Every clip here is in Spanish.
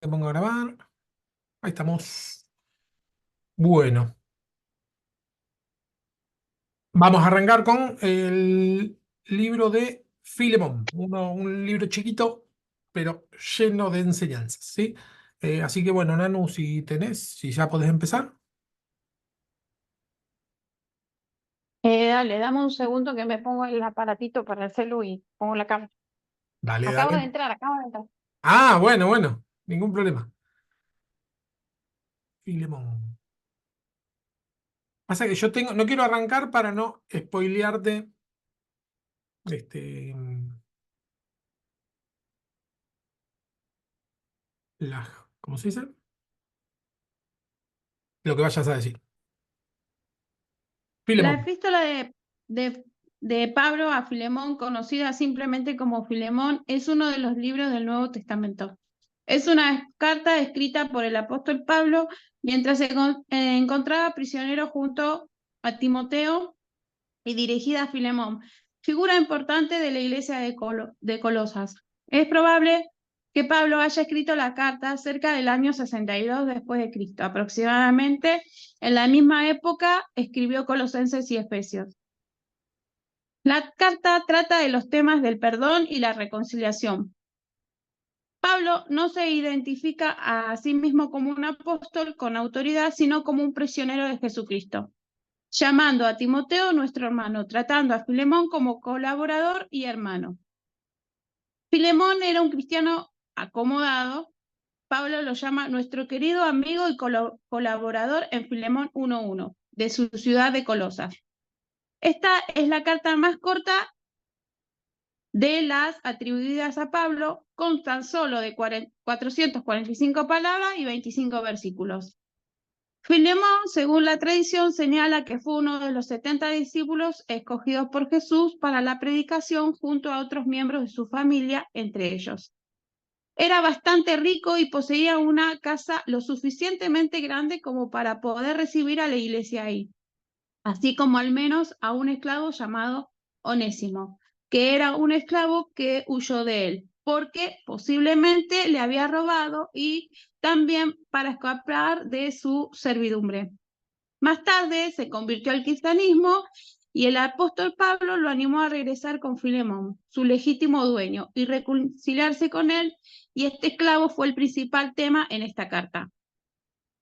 Te pongo a grabar. Ahí estamos. Bueno, vamos a arrancar con el libro de Filemón. Un libro chiquito, pero lleno de enseñanzas, ¿sí? Así que bueno, Nanu, si tenés, si ya podés empezar. Dale, dame un segundo que me pongo el aparatito para el celu y pongo la cámara. Dale, Acabo de dale. entrar, acabo de entrar. Ah, bueno, bueno, ningún problema. Filemón. Pasa que yo tengo, no quiero arrancar para no spoilearte este, ¿cómo se dice? Lo que vayas a decir. La Filemón. epístola de, de Pablo a Filemón, conocida simplemente como Filemón, es uno de los libros del Nuevo Testamento. Es una carta escrita por el apóstol Pablo mientras se encontraba prisionero junto a Timoteo y dirigida a Filemón, figura importante de la iglesia de Colosas. Es probable que Pablo haya escrito la carta cerca del año 62 después de Cristo. Aproximadamente en la misma época escribió Colosenses y Efesios. La carta trata de los temas del perdón y la reconciliación. Pablo no se identifica a sí mismo como un apóstol con autoridad, sino como un prisionero de Jesucristo, llamando a Timoteo nuestro hermano, tratando a Filemón como colaborador y hermano. Filemón era un cristiano acomodado. Pablo lo llama nuestro querido amigo y colaborador en Filemón 1:1, de su ciudad de Colosas. Esta es la carta más corta de las atribuidas a Pablo, constan solo de 445 palabras y 25 versículos. Filemón, según la tradición, señala que fue uno de los 70 discípulos escogidos por Jesús para la predicación junto a otros miembros de su familia, entre ellos. Era bastante rico y poseía una casa lo suficientemente grande como para poder recibir a la iglesia ahí, así como al menos a un esclavo llamado Onésimo, que era un esclavo que huyó de él, porque posiblemente le había robado y también para escapar de su servidumbre. Más tarde se convirtió al cristianismo y el apóstol Pablo lo animó a regresar con Filemón, su legítimo dueño, y reconciliarse con él, y este esclavo fue el principal tema en esta carta.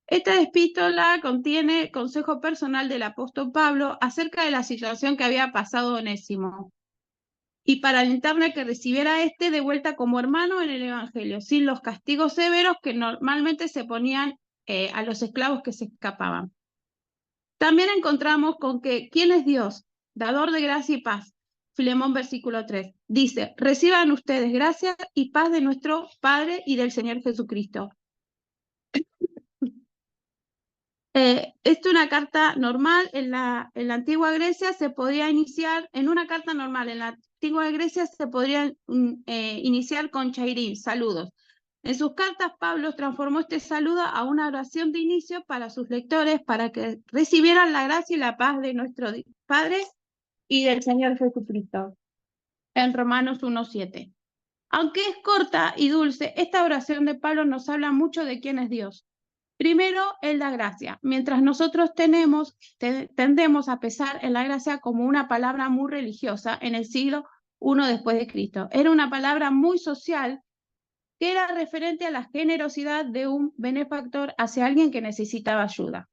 Esta epístola contiene consejo personal del apóstol Pablo acerca de la situación que había pasado Onésimo, y para alentarle a que recibiera a este de vuelta como hermano en el Evangelio, sin los castigos severos que normalmente se ponían a los esclavos que se escapaban. También encontramos con que, ¿quién es Dios? Dador de gracia y paz. Filemón versículo 3. Dice, reciban ustedes gracia y paz de nuestro Padre y del Señor Jesucristo. Esto es una carta normal en la antigua Grecia se podría iniciar, en una carta normal en la antigua Grecia se podría iniciar con chairín, saludos. En sus cartas, Pablo transformó este saludo a una oración de inicio para sus lectores para que recibieran la gracia y la paz de nuestro Padre y del Señor Jesucristo. En Romanos 1:7. Aunque es corta y dulce, esta oración de Pablo nos habla mucho de quién es Dios. Primero, es la gracia. Mientras nosotros tendemos a pensar en la gracia como una palabra muy religiosa en el siglo I después de Cristo. Era una palabra muy social que era referente a la generosidad de un benefactor hacia alguien que necesitaba ayuda.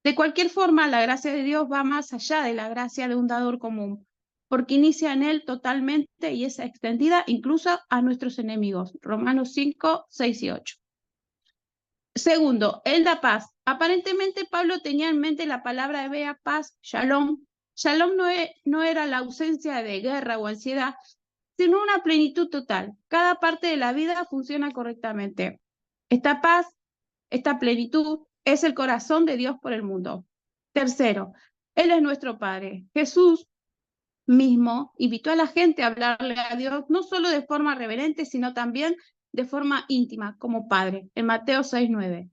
De cualquier forma, la gracia de Dios va más allá de la gracia de un dador común, porque inicia en él totalmente y es extendida incluso a nuestros enemigos. Romanos 5:6 y 8. Segundo, él da paz. Aparentemente Pablo tenía en mente la palabra hebrea paz, shalom. Shalom no era la ausencia de guerra o ansiedad, sino una plenitud total. Cada parte de la vida funciona correctamente. Esta paz, esta plenitud, es el corazón de Dios por el mundo. Tercero, Él es nuestro Padre. Jesús mismo invitó a la gente a hablarle a Dios no solo de forma reverente, sino también de forma íntima, como Padre, en Mateo 6:9.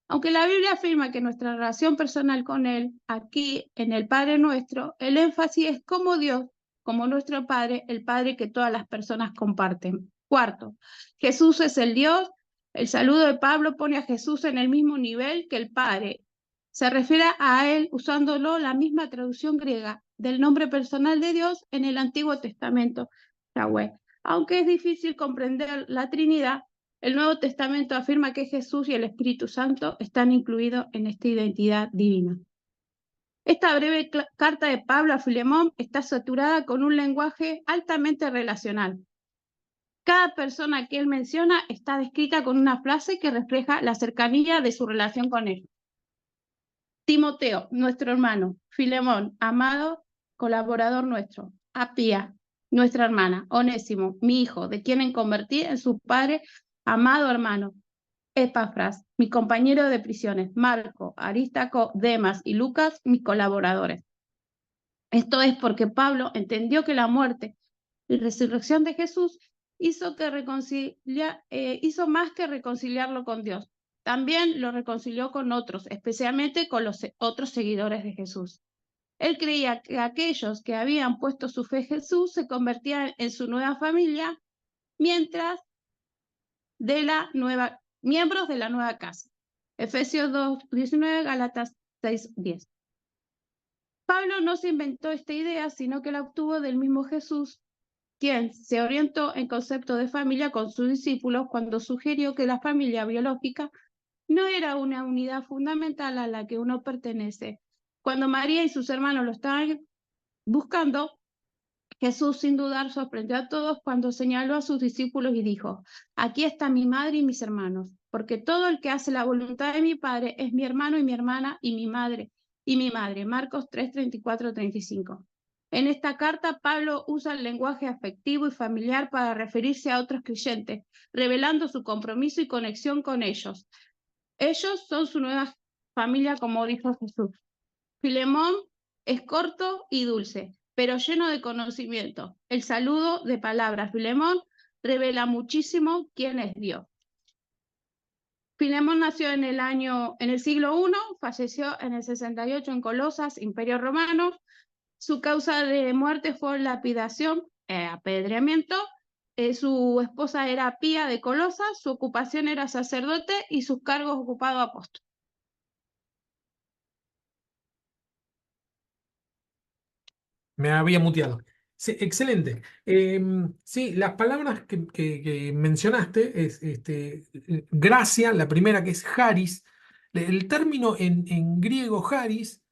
Aunque la Biblia afirma que nuestra relación personal con Él, aquí en el Padre nuestro, el énfasis es como Dios, como nuestro Padre, el Padre que todas las personas comparten. Cuarto, Jesús es el Dios El saludo de Pablo pone a Jesús en el mismo nivel que el Padre. Se refiere a él usándolo la misma traducción griega del nombre personal de Dios en el Antiguo Testamento, Yahweh. Aunque es difícil comprender la Trinidad, el Nuevo Testamento afirma que Jesús y el Espíritu Santo están incluidos en esta identidad divina. Esta breve carta de Pablo a Filemón está saturada con un lenguaje altamente relacional. Cada persona que él menciona está descrita con una frase que refleja la cercanía de su relación con él. Timoteo, nuestro hermano. Filemón, amado colaborador nuestro. Apía, nuestra hermana. Onésimo, mi hijo, de quien convertí en su padre, amado hermano. Epafras, mi compañero de prisiones. Marco, Arístaco, Demas y Lucas, mis colaboradores. Esto es porque Pablo entendió que la muerte y resurrección de Jesús hizo más que reconciliarlo con Dios. También lo reconcilió con otros, especialmente con los otros seguidores de Jesús. Él creía que aquellos que habían puesto su fe en Jesús se convertían en su nueva familia, miembros de la nueva casa. Efesios 2:19, Gálatas 6:10. Pablo no se inventó esta idea, sino que la obtuvo del mismo Jesús, quien se orientó en concepto de familia con sus discípulos cuando sugirió que la familia biológica no era una unidad fundamental a la que uno pertenece. Cuando María y sus hermanos lo estaban buscando, Jesús sin dudar sorprendió a todos cuando señaló a sus discípulos y dijo: aquí está mi madre y mis hermanos, porque todo el que hace la voluntad de mi Padre es mi hermano y mi hermana y mi madre. Marcos 3:34-35. En esta carta, Pablo usa el lenguaje afectivo y familiar para referirse a otros creyentes, revelando su compromiso y conexión con ellos. Ellos son su nueva familia, como dijo Jesús. Filemón es corto y dulce, pero lleno de conocimiento. El saludo de palabras Filemón revela muchísimo quién es Dios. Filemón nació en el siglo I, falleció en el 68 en Colosas, Imperio Romano. Su causa de muerte fue lapidación, apedreamiento. Su esposa era Apía de Colosas, su ocupación era sacerdote y sus cargos ocupado apóstol. Me había muteado. Sí, excelente. Sí, las palabras que mencionaste es gracia, la primera que es charis. El término en griego charis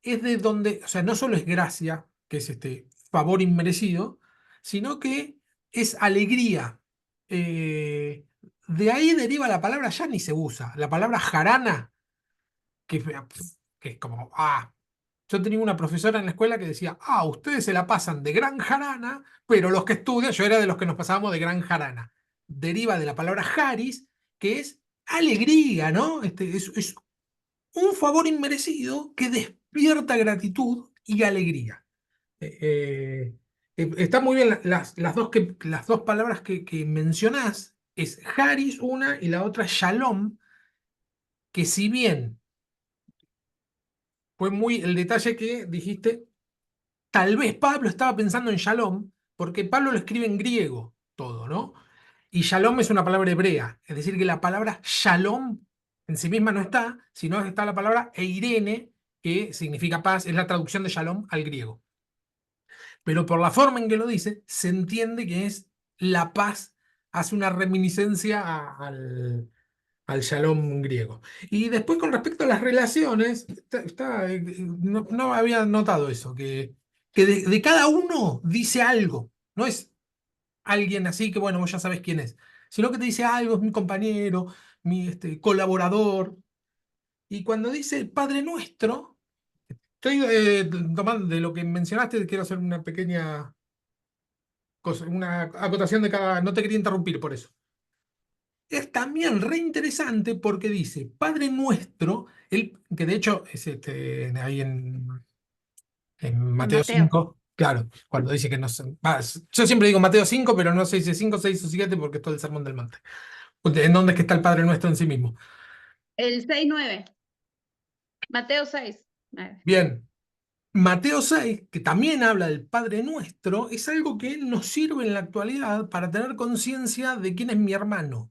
es de donde, o sea, no solo es gracia, que es este favor inmerecido, sino que es alegría. De ahí deriva la palabra, ya ni se usa, la palabra jarana, que, que es como, yo tenía una profesora en la escuela que decía, ustedes se la pasan de gran jarana, pero los que estudian, yo era de los que nos pasábamos de gran jarana. Deriva de la palabra jaris, que es alegría, ¿no? Es un favor inmerecido que despierta gratitud y alegría. Está muy bien las dos palabras que mencionás, es haris una y la otra shalom, que si bien fue muy el detalle que dijiste, tal vez Pablo estaba pensando en shalom, porque Pablo lo escribe en griego todo, ¿no? Y shalom es una palabra hebrea, es decir, que la palabra shalom en sí misma no está, sino está la palabra eirene, que significa paz, es la traducción de shalom al griego. Pero por la forma en que lo dice, se entiende que es la paz, hace una reminiscencia al shalom griego. Y después con respecto a las relaciones, no había notado eso, que de cada uno dice algo, no es alguien así que, bueno, vos ya sabés quién es, sino que te dice algo, es mi compañero, mi colaborador. Y cuando dice el Padre Nuestro, estoy tomando de lo que mencionaste, quiero hacer una pequeña una acotación de cada, no te quería interrumpir por eso. Es también re interesante porque dice, Padre Nuestro, que de hecho es ahí en En Mateo Mateo. 5 claro, cuando dice que no sé, yo siempre digo Mateo 5 pero no sé si es 5, 6 o 7 porque es todo el sermón del monte. ¿En dónde es que está el Padre Nuestro en sí mismo? El 6:9. Mateo 6. Bien, Mateo 6 que también habla del Padre Nuestro, es algo que nos sirve en la actualidad para tener conciencia de quién es mi hermano.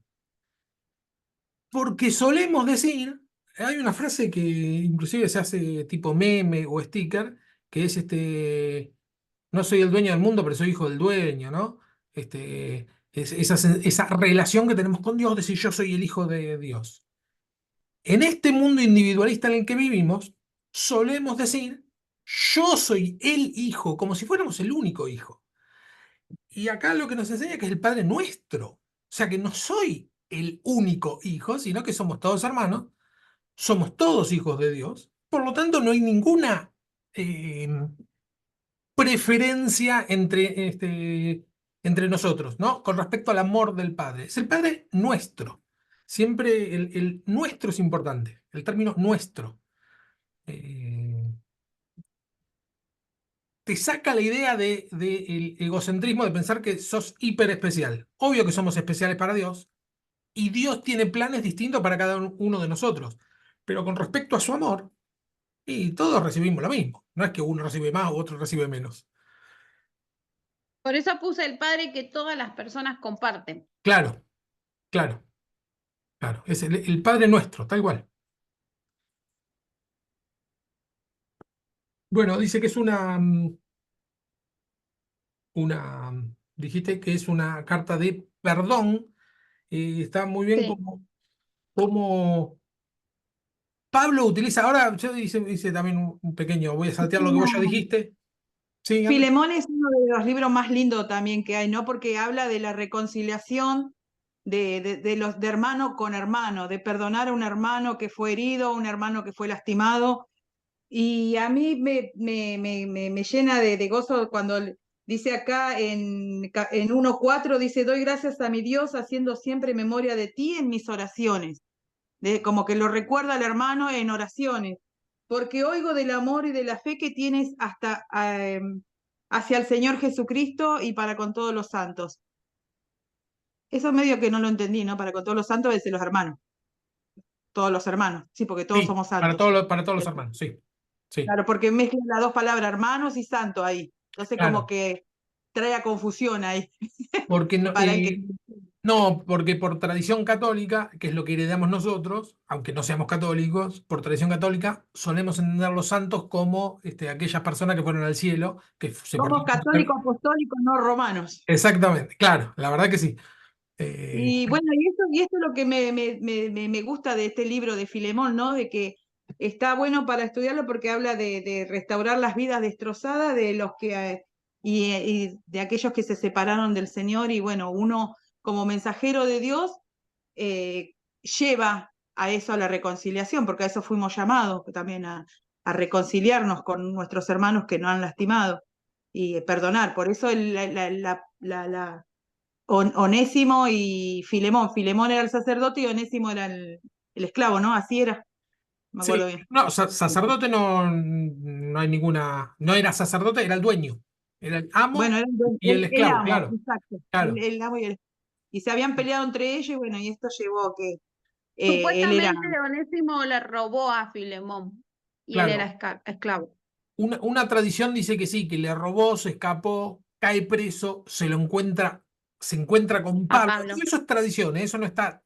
Porque solemos decir, hay una frase que inclusive se hace tipo meme o sticker, que es no soy el dueño del mundo, pero soy hijo del dueño, ¿no? Esa relación que tenemos con Dios, de decir yo soy el hijo de Dios. En este mundo individualista en el que vivimos, solemos decir yo soy el hijo, como si fuéramos el único hijo. Y acá lo que nos enseña es que es el Padre nuestro. O sea que no soy el único hijo, sino que somos todos hermanos, somos todos hijos de Dios. Por lo tanto, no hay ninguna eh, preferencia entre nosotros, ¿no? Con respecto al amor del Padre. Es el Padre nuestro. Siempre el nuestro es importante, el término nuestro. Eh, Te saca la idea del egocentrismo de pensar que sos hiper especial. Obvio que somos especiales para Dios y Dios tiene planes distintos para cada uno de nosotros. Pero con respecto a su amor, y todos recibimos lo mismo. No es que uno recibe más o otro recibe menos. Por eso puse el Padre que todas las personas comparten. Claro, claro, claro. Es el Padre nuestro, tal cual. Bueno, dice que es dijiste que es una carta de perdón. Está muy bien Sí. como Pablo utiliza, ahora yo hice también un pequeño, voy a Es saltear lo que vos ya una- dijiste. Sí, Andrés. Filemón es uno de los libros más lindos también que hay, ¿no? Porque habla de la reconciliación de hermano con hermano, de perdonar a un hermano que fue herido, a un hermano que fue lastimado. Y a mí me llena de gozo cuando dice acá en 1:4, dice, doy gracias a mi Dios haciendo siempre memoria de ti en mis oraciones. Como que lo recuerda al hermano en oraciones, porque oigo del amor y de la fe que tienes hacia el Señor Jesucristo y para con todos los santos. Eso medio que no lo entendí, ¿no? Para con todos los santos es de los hermanos, todos los hermanos, sí, porque todos Sí, somos santos. para todos los hermanos, sí. Sí, Claro, porque mezclan las dos palabras, hermanos y santo ahí. Entonces como claro. que trae a confusión ahí Porque no, para el que... no, porque por tradición católica, que es lo que heredamos nosotros, aunque no seamos católicos, por tradición católica solemos entender los santos como aquellas personas que fueron al cielo, que se Somos portaron. católicos apostólicos, no romanos. Exactamente, claro, la verdad que sí. Y bueno, y esto es lo que me gusta de este libro de Filemón, ¿no? De que está bueno para estudiarlo porque habla de restaurar las vidas destrozadas de los y de aquellos que se separaron del Señor. Y bueno, uno como mensajero de Dios lleva a eso, a la reconciliación, porque a eso fuimos llamados también a reconciliarnos con nuestros hermanos que nos han lastimado y perdonar. Por eso Onésimo y Filemón. Filemón era el sacerdote y Onésimo era el esclavo, ¿no? Así era, me acuerdo Sí, bien. no, sacerdote no hay ninguna, no era sacerdote, era el dueño, era el Bueno, amo era y el el esclavo, amo, claro, exacto. claro, El amo y se habían peleado entre ellos y bueno, y esto llevó a que él era... Supuestamente Onésimo le robó a Filemón y él era claro. esclavo. Una tradición dice que sí, que le robó, se escapó, cae preso, se encuentra con A Pablo. Pablo. Eso es tradición, eso no está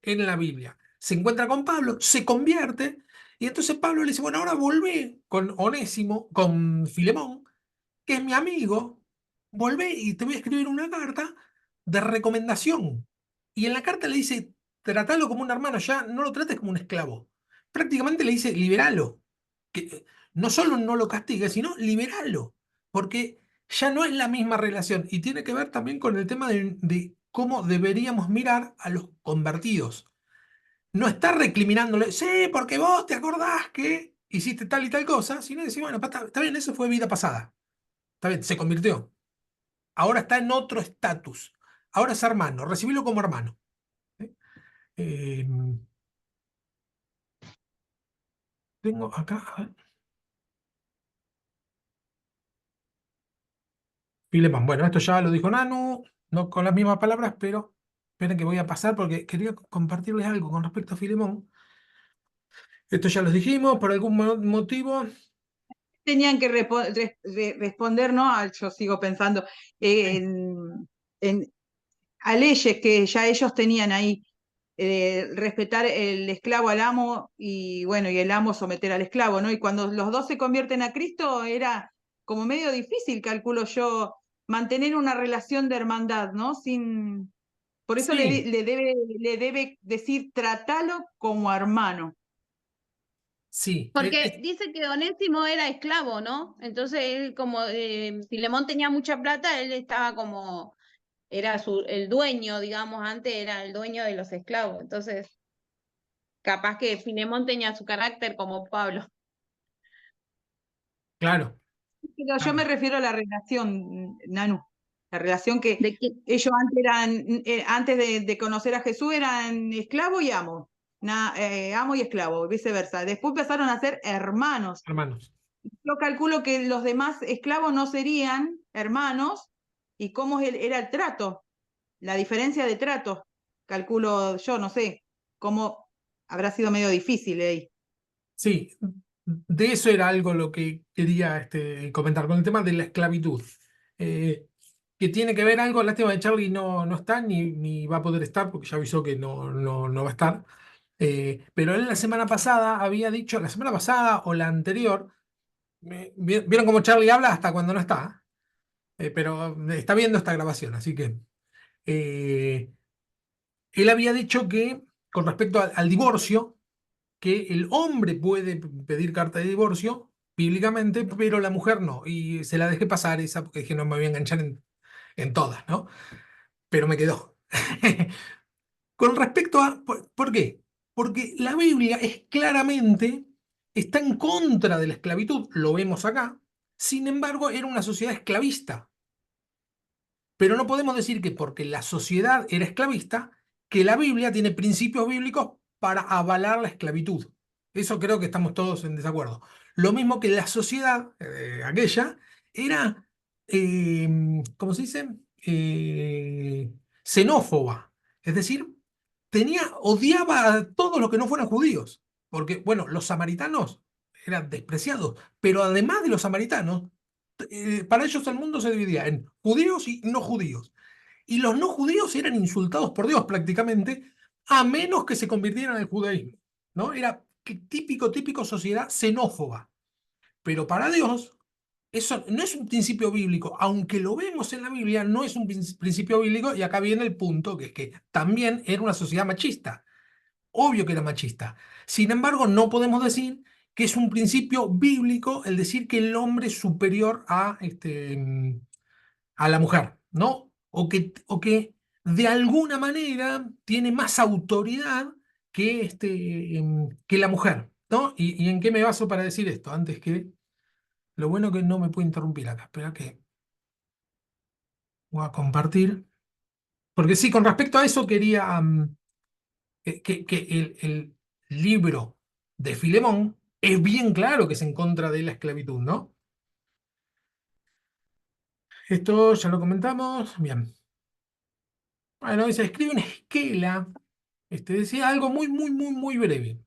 en la Biblia. Se encuentra con Pablo, se convierte, y entonces Pablo le dice, bueno, ahora volvé con Onésimo, con Filemón, que es mi amigo, volvé y te voy a escribir una carta de recomendación. Y en la carta le dice, tratalo como un hermano, ya no lo trates como un esclavo. Prácticamente le dice, liberalo. Que no solo no lo castigue, sino liberalo. Porque ya no es la misma relación. Y tiene que ver también con el tema de cómo deberíamos mirar a los convertidos. No está recriminándole, sí, porque vos te acordás que hiciste tal y tal cosa, sino decir, bueno, está bien, eso fue vida pasada. Está bien, se convirtió. Ahora está en otro estatus. Ahora es hermano, recibilo como hermano. ¿Sí? Eh, Tengo acá, a ver, Filemón. Bueno, esto ya lo dijo Nanu, no con las mismas palabras, pero esperen que voy a pasar porque quería compartirles algo con respecto a Filemón. Esto ya los dijimos, por algún motivo. Tenían que responder, ¿no? Yo sigo pensando Sí, en, a leyes que ya ellos tenían ahí. respetar el esclavo al amo y bueno, y el amo someter al esclavo, ¿no? Y cuando los dos se convierten a Cristo era como medio difícil, calculo yo, mantener una relación de hermandad, ¿no? Sin, por eso Sí, le debe decir, tratalo como hermano. sí. Porque dice que Onésimo era esclavo, ¿no? Entonces él como Filemón tenía mucha plata, él estaba como, era el dueño, digamos, antes era el dueño de los esclavos. Entonces, capaz que Filemón tenía su carácter como Pablo. Claro, Pero yo me claro. refiero a la relación, Nanu, la relación que ¿De qué? ellos antes eran, antes de conocer a Jesús eran esclavo y amo, amo y esclavo, viceversa. Después pasaron a ser hermanos. Hermanos. Yo calculo que los demás esclavos no serían hermanos y cómo era el trato, la diferencia de trato. Calculo yo, no sé, cómo habrá sido medio difícil ahí. Sí, de eso era algo lo que quería comentar con el tema de la esclavitud. Eh, que tiene que ver algo, lástima de Charlie no está ni va a poder estar porque ya avisó que no va a estar. Pero él la semana pasada había dicho, la semana pasada o la anterior, vieron cómo Charlie habla hasta cuando no está, pero está viendo esta grabación, así que eh, él había dicho que con respecto al divorcio, que el hombre puede pedir carta de divorcio bíblicamente, pero la mujer no. Y se la dejé pasar esa porque dije no me voy a enganchar en todas, ¿no? Pero me quedó. Con respecto a... ¿Por qué? Porque la Biblia es claramente, está en contra de la esclavitud, lo vemos acá. Sin embargo, era una sociedad esclavista. Pero no podemos decir que porque la sociedad era esclavista, que la Biblia tiene principios bíblicos para avalar la esclavitud. Eso creo que estamos todos en desacuerdo. Lo mismo que la sociedad, aquella, era, ¿cómo se dice? Xenófoba. Es decir, odiaba a todos los que no fueran judíos. Porque, bueno, los samaritanos eran despreciados, pero además de los samaritanos, para ellos el mundo se dividía en judíos y no judíos. Y los no judíos eran insultados por Dios prácticamente, a menos que se convirtieran al judaísmo, ¿no? Era típico sociedad xenófoba. Pero para Dios, eso no es un principio bíblico, aunque lo vemos en la Biblia, no es un principio bíblico, y acá viene el punto, que es que también era una sociedad machista. Obvio que era machista. Sin embargo, no podemos decir que es un principio bíblico el decir que el hombre es superior a la mujer, ¿no? O que de alguna manera tiene más autoridad que la mujer, ¿no? ¿Y en qué me baso para decir esto? Antes que, lo bueno que no me puede interrumpir acá, espera que voy a compartir. Porque sí, con respecto a eso quería que el libro de Filemón es bien claro que es en contra de la esclavitud, ¿no? Esto ya lo comentamos. Bien. Bueno, se escribe una esquela. Decía algo muy breve.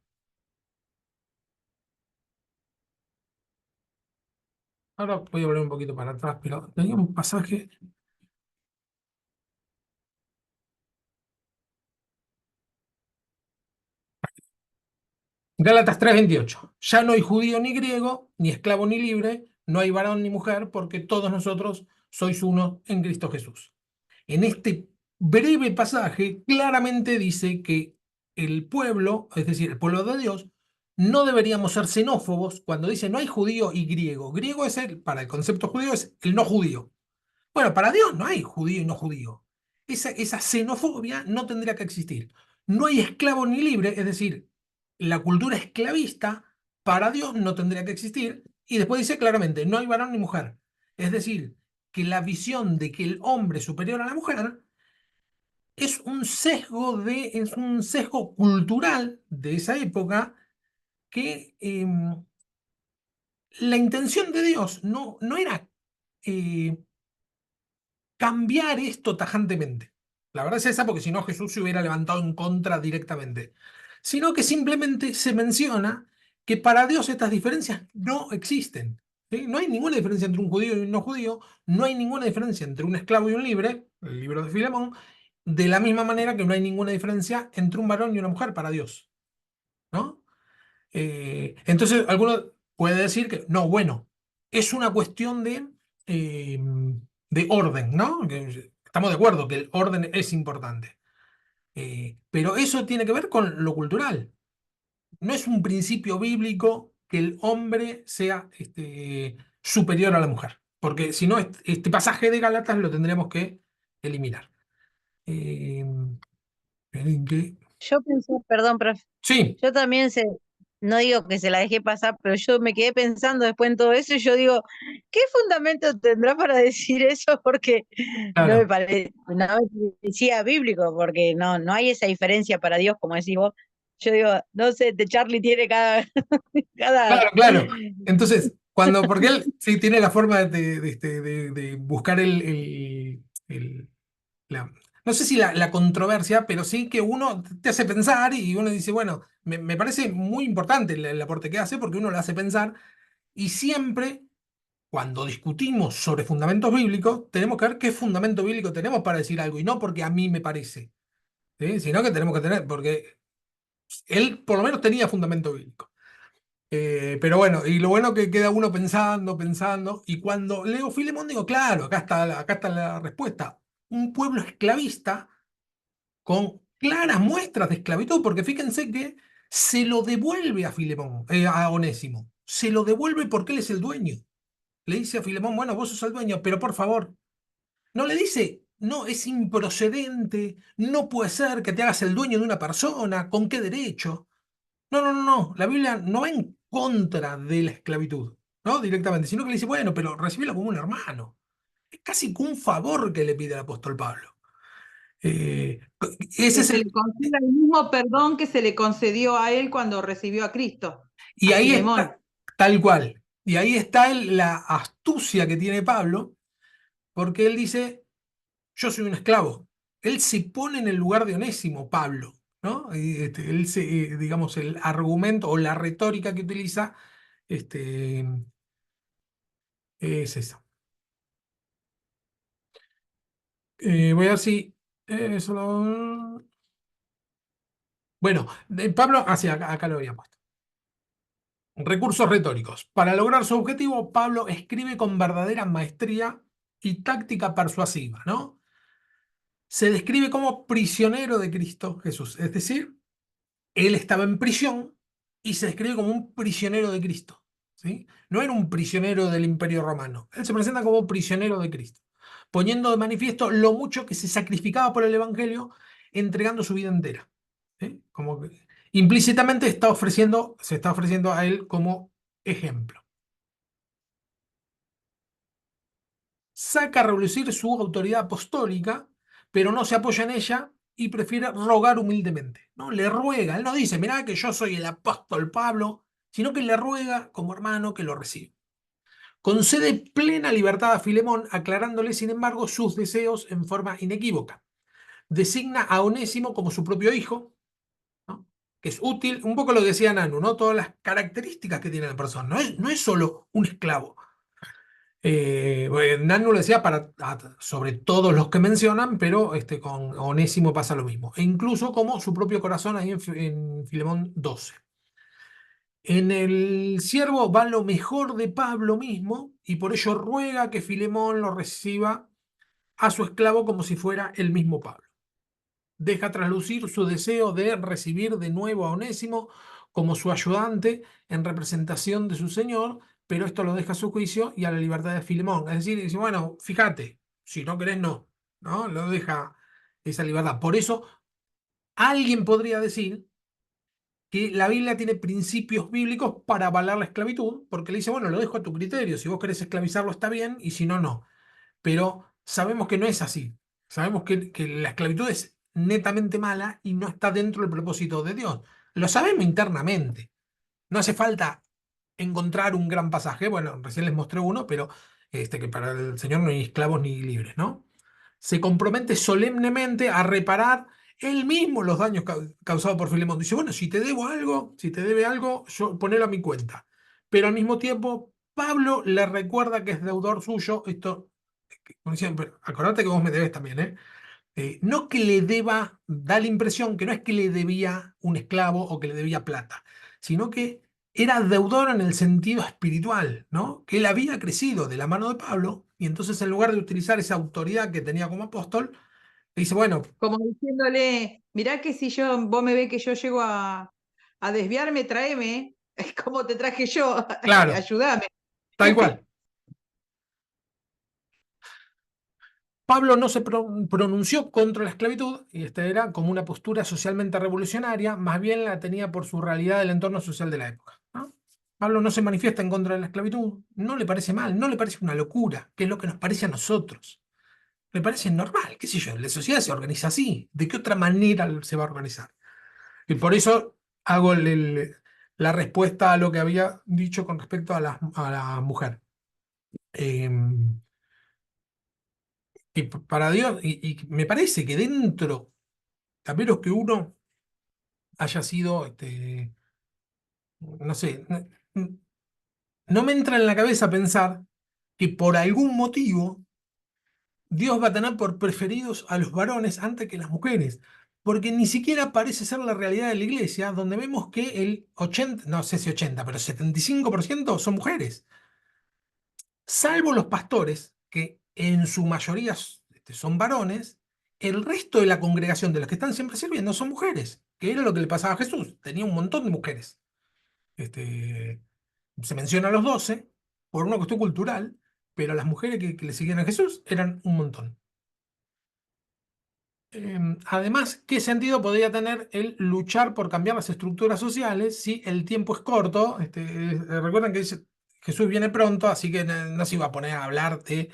Ahora voy a volver un poquito para atrás, pero tenía un pasaje. Gálatas 3:28. Ya no hay judío ni griego, ni esclavo ni libre, no hay varón ni mujer, porque todos nosotros sois uno en Cristo Jesús. En este breve pasaje claramente dice que el pueblo, es decir, el pueblo de Dios, no deberíamos ser xenófobos cuando dice no hay judío y griego. Griego es para el concepto judío es el no judío. Bueno, para Dios no hay judío y no judío. Esa xenofobia no tendría que existir. No hay esclavo ni libre, es decir, la cultura esclavista para Dios no tendría que existir. Y después dice claramente, no hay varón ni mujer. Es decir, que la visión de que el hombre es superior a la mujer es un sesgo cultural de esa época que la intención de Dios no era eh, cambiar esto tajantemente. La verdad es esa, porque si no Jesús se hubiera levantado en contra directamente. Sino que simplemente se menciona que para Dios estas diferencias no existen. ¿Sí? No hay ninguna diferencia entre un judío y un no judío, no hay ninguna diferencia entre un esclavo y un libre, el libro de Filemón, de la misma manera que no hay ninguna diferencia entre un varón y una mujer para Dios, ¿no? Entonces, alguno puede decir que, no, bueno, es una cuestión eh, de orden, ¿no? Que estamos de acuerdo que el orden es importante. Pero eso tiene que ver con lo cultural. No es un principio bíblico que el hombre sea superior a la mujer, porque si no, este pasaje de Gálatas lo tendremos que eliminar. Eh, Yo pensé, perdón, profe, sí, yo también no digo que se la dejé pasar, pero yo me quedé pensando después en todo eso y yo digo, ¿qué fundamento tendrá para decir eso? Porque claro. no me parecía bíblico, porque no hay esa diferencia para Dios, como decís vos. Yo digo, no sé, Charlie tiene cada, cada, Claro, claro. Entonces, porque él sí tiene la forma de buscar el- la- no sé si la controversia, pero sí que uno te hace pensar y uno dice, bueno, me parece muy importante el aporte que hace porque uno le hace pensar y siempre, cuando discutimos sobre fundamentos bíblicos, tenemos que ver qué fundamento bíblico tenemos para decir algo y no porque a mí me parece, ¿sí? Sino que tenemos que tener, porque él por lo menos tenía fundamento bíblico. Pero bueno, y lo bueno que queda uno pensando, pensando, y cuando leo Filemón digo, claro, acá está la respuesta. Un pueblo esclavista con claras muestras de esclavitud, porque fíjense que se lo devuelve a Filemón, a Onésimo, se lo devuelve porque él es el dueño. Le dice a Filemón, bueno, vos sos el dueño, pero por favor, no le dice, no, es improcedente, no puede ser que te hagas el dueño de una persona, ¿con qué derecho? No, no, no, no. La Biblia no va en contra de la esclavitud, ¿no? Directamente, sino que le dice, bueno, pero recibirlo como un hermano. Es casi que un favor que le pide el apóstol Pablo. Eh, ese Que es se el. le conceda el mismo perdón que se le concedió a él cuando recibió a Cristo, Y a ahí Filemón. está, tal cual. Y ahí está la astucia que tiene Pablo, porque él dice, yo soy un esclavo. Él se pone en el lugar de Onésimo, Pablo, ¿no? Y, él digamos, el argumento o la retórica que utiliza este, es esa. Voy a ver si. Bueno, Pablo, hacia acá lo había puesto. Recursos retóricos. Para lograr su objetivo, Pablo escribe con verdadera maestría y táctica persuasiva, ¿no? Se describe como prisionero de Cristo Jesús, es decir, él estaba en prisión y se describe como un prisionero de Cristo, ¿sí? No era un prisionero del Imperio Romano, él se presenta como prisionero de Cristo, poniendo de manifiesto lo mucho que se sacrificaba por el Evangelio, entregando su vida entera, ¿sí? Como que implícitamente se está ofreciendo a él como ejemplo. Saca a relucir su autoridad apostólica, pero no se apoya en ella y prefiere rogar humildemente, ¿no? Le ruega, él no dice, mirá que yo soy el apóstol Pablo, sino que le ruega como hermano que lo reciba. Concede plena libertad a Filemón, aclarándole, sin embargo, sus deseos en forma inequívoca. Designa a Onésimo como su propio hijo, ¿no? Que es útil, un poco lo que decía Nanu, ¿no? Todas las características que tiene la persona. No es solo un esclavo. Nanu lo decía sobre todos los que mencionan, pero con Onésimo pasa lo mismo. E incluso como su propio corazón ahí en Filemón 12. En el siervo va lo mejor de Pablo mismo y por ello ruega que Filemón lo reciba a su esclavo como si fuera el mismo Pablo. Deja traslucir su deseo de recibir de nuevo a Onésimo como su ayudante en representación de su señor, pero esto lo deja a su juicio y a la libertad de Filemón. Es decir, dice, bueno, fíjate, si no querés, no, ¿no? Lo deja esa libertad. Por eso, alguien podría decir que la Biblia tiene principios bíblicos para avalar la esclavitud, porque le dice, bueno, lo dejo a tu criterio, si vos querés esclavizarlo está bien, y si no, no. Pero sabemos que no es así. Sabemos que la esclavitud es netamente mala y no está dentro del propósito de Dios. Lo sabemos internamente. No hace falta encontrar un gran pasaje. Bueno, recién les mostré uno, pero que para el Señor no hay esclavos ni libres, ¿no? Se compromete solemnemente a reparar él mismo los daños causados por Filemón. Dice, bueno, si te debo algo, si te debe algo, yo ponelo a mi cuenta. Pero al mismo tiempo, Pablo le recuerda que es deudor suyo. Esto como decían, pero acordate que vos me debes también, ¿eh? No que le deba, da la impresión que no es que le debía un esclavo o que le debía plata, sino que era deudor en el sentido espiritual, ¿no? Que él había crecido de la mano de Pablo y entonces en lugar de utilizar esa autoridad que tenía como apóstol, dice, bueno, Como diciéndole, mirá que si vos me ves que yo llego a desviarme, tráeme, como te traje yo, claro, ayúdame. tal cual. Pablo no se pronunció contra la esclavitud, y esta era como una postura socialmente revolucionaria, más bien la tenía por su realidad del entorno social de la época, ¿no? Pablo no se manifiesta en contra de la esclavitud, no le parece mal, no le parece una locura, que es lo que nos parece a nosotros. Le parece normal, qué sé yo, la sociedad se organiza así, ¿de qué otra manera se va a organizar? Y por eso hago la respuesta a lo que había dicho con respecto a la mujer. Y para Dios, y me parece que dentro, a menos que uno haya sido, no sé, no me entra en la cabeza pensar que por algún motivo Dios va a tener por preferidos a los varones antes que las mujeres, porque ni siquiera parece ser la realidad de la iglesia, donde vemos que el 80, no sé si 80, pero 75% son mujeres, salvo los pastores, que en su mayoría son varones. El resto de la congregación de los que están siempre sirviendo son mujeres, que era lo que le pasaba a Jesús, tenía un montón de mujeres. Este, Se menciona a los 12 por una cuestión cultural, pero las mujeres que le seguían a Jesús eran un montón. Además, ¿qué sentido podría tener el luchar por cambiar las estructuras sociales si el tiempo es corto? Recuerden que dice, Jesús viene pronto, así que no se iba a poner a hablar de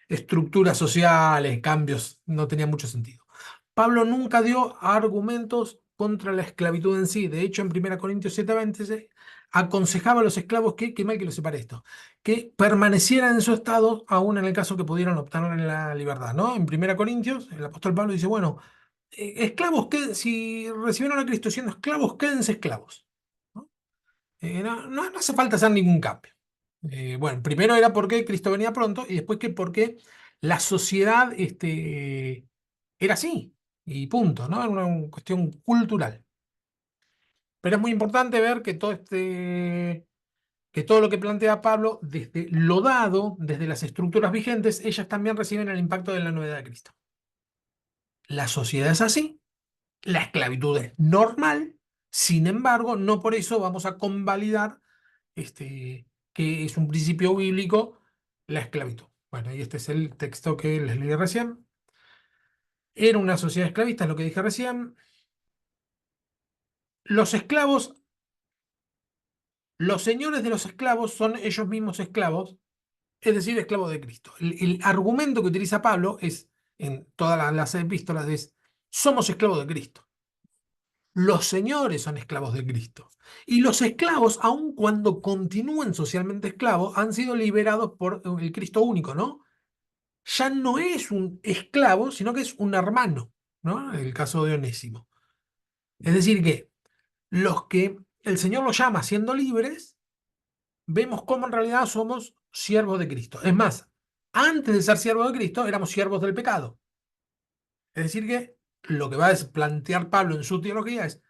estructuras sociales, cambios, no tenía mucho sentido. Pablo nunca dio argumentos contra la esclavitud en sí. De hecho, en 1 Corintios 7:20 aconsejaba a los esclavos qué mal que lo separe esto, que permanecieran en su estado, aún en el caso que pudieran optar en la libertad, ¿no? En 1 Corintios, el apóstol Pablo dice, bueno, esclavos, si recibieron a Cristo siendo esclavos, quédense esclavos, ¿no? No hace falta hacer ningún cambio. Bueno, primero era porque Cristo venía pronto y después que porque la sociedad era así y punto, ¿no? Era una cuestión cultural. Pero es muy importante ver que todo lo que plantea Pablo, desde lo dado, desde las estructuras vigentes, ellas también reciben el impacto de la novedad de Cristo. La sociedad es así, la esclavitud es normal, sin embargo, no por eso vamos a convalidar que es un principio bíblico la esclavitud. Bueno, y este es el texto que les leí recién. Era una sociedad esclavista, es lo que dije recién. Los esclavos, los señores de los esclavos son ellos mismos esclavos, es decir, esclavos de Cristo. El argumento que utiliza Pablo es, en todas las epístolas, es, somos esclavos de Cristo. Los señores son esclavos de Cristo. Y los esclavos, aun cuando continúen socialmente esclavos, han sido liberados por el Cristo único, ¿no? Ya no es un esclavo, sino que es un hermano, ¿no? En el caso de Onésimo. Es decir, que los que el Señor los llama siendo libres, vemos cómo en realidad somos siervos de Cristo. Es más, antes de ser siervos de Cristo, éramos siervos del pecado. Es decir, que lo que va a plantear Pablo en su teología es,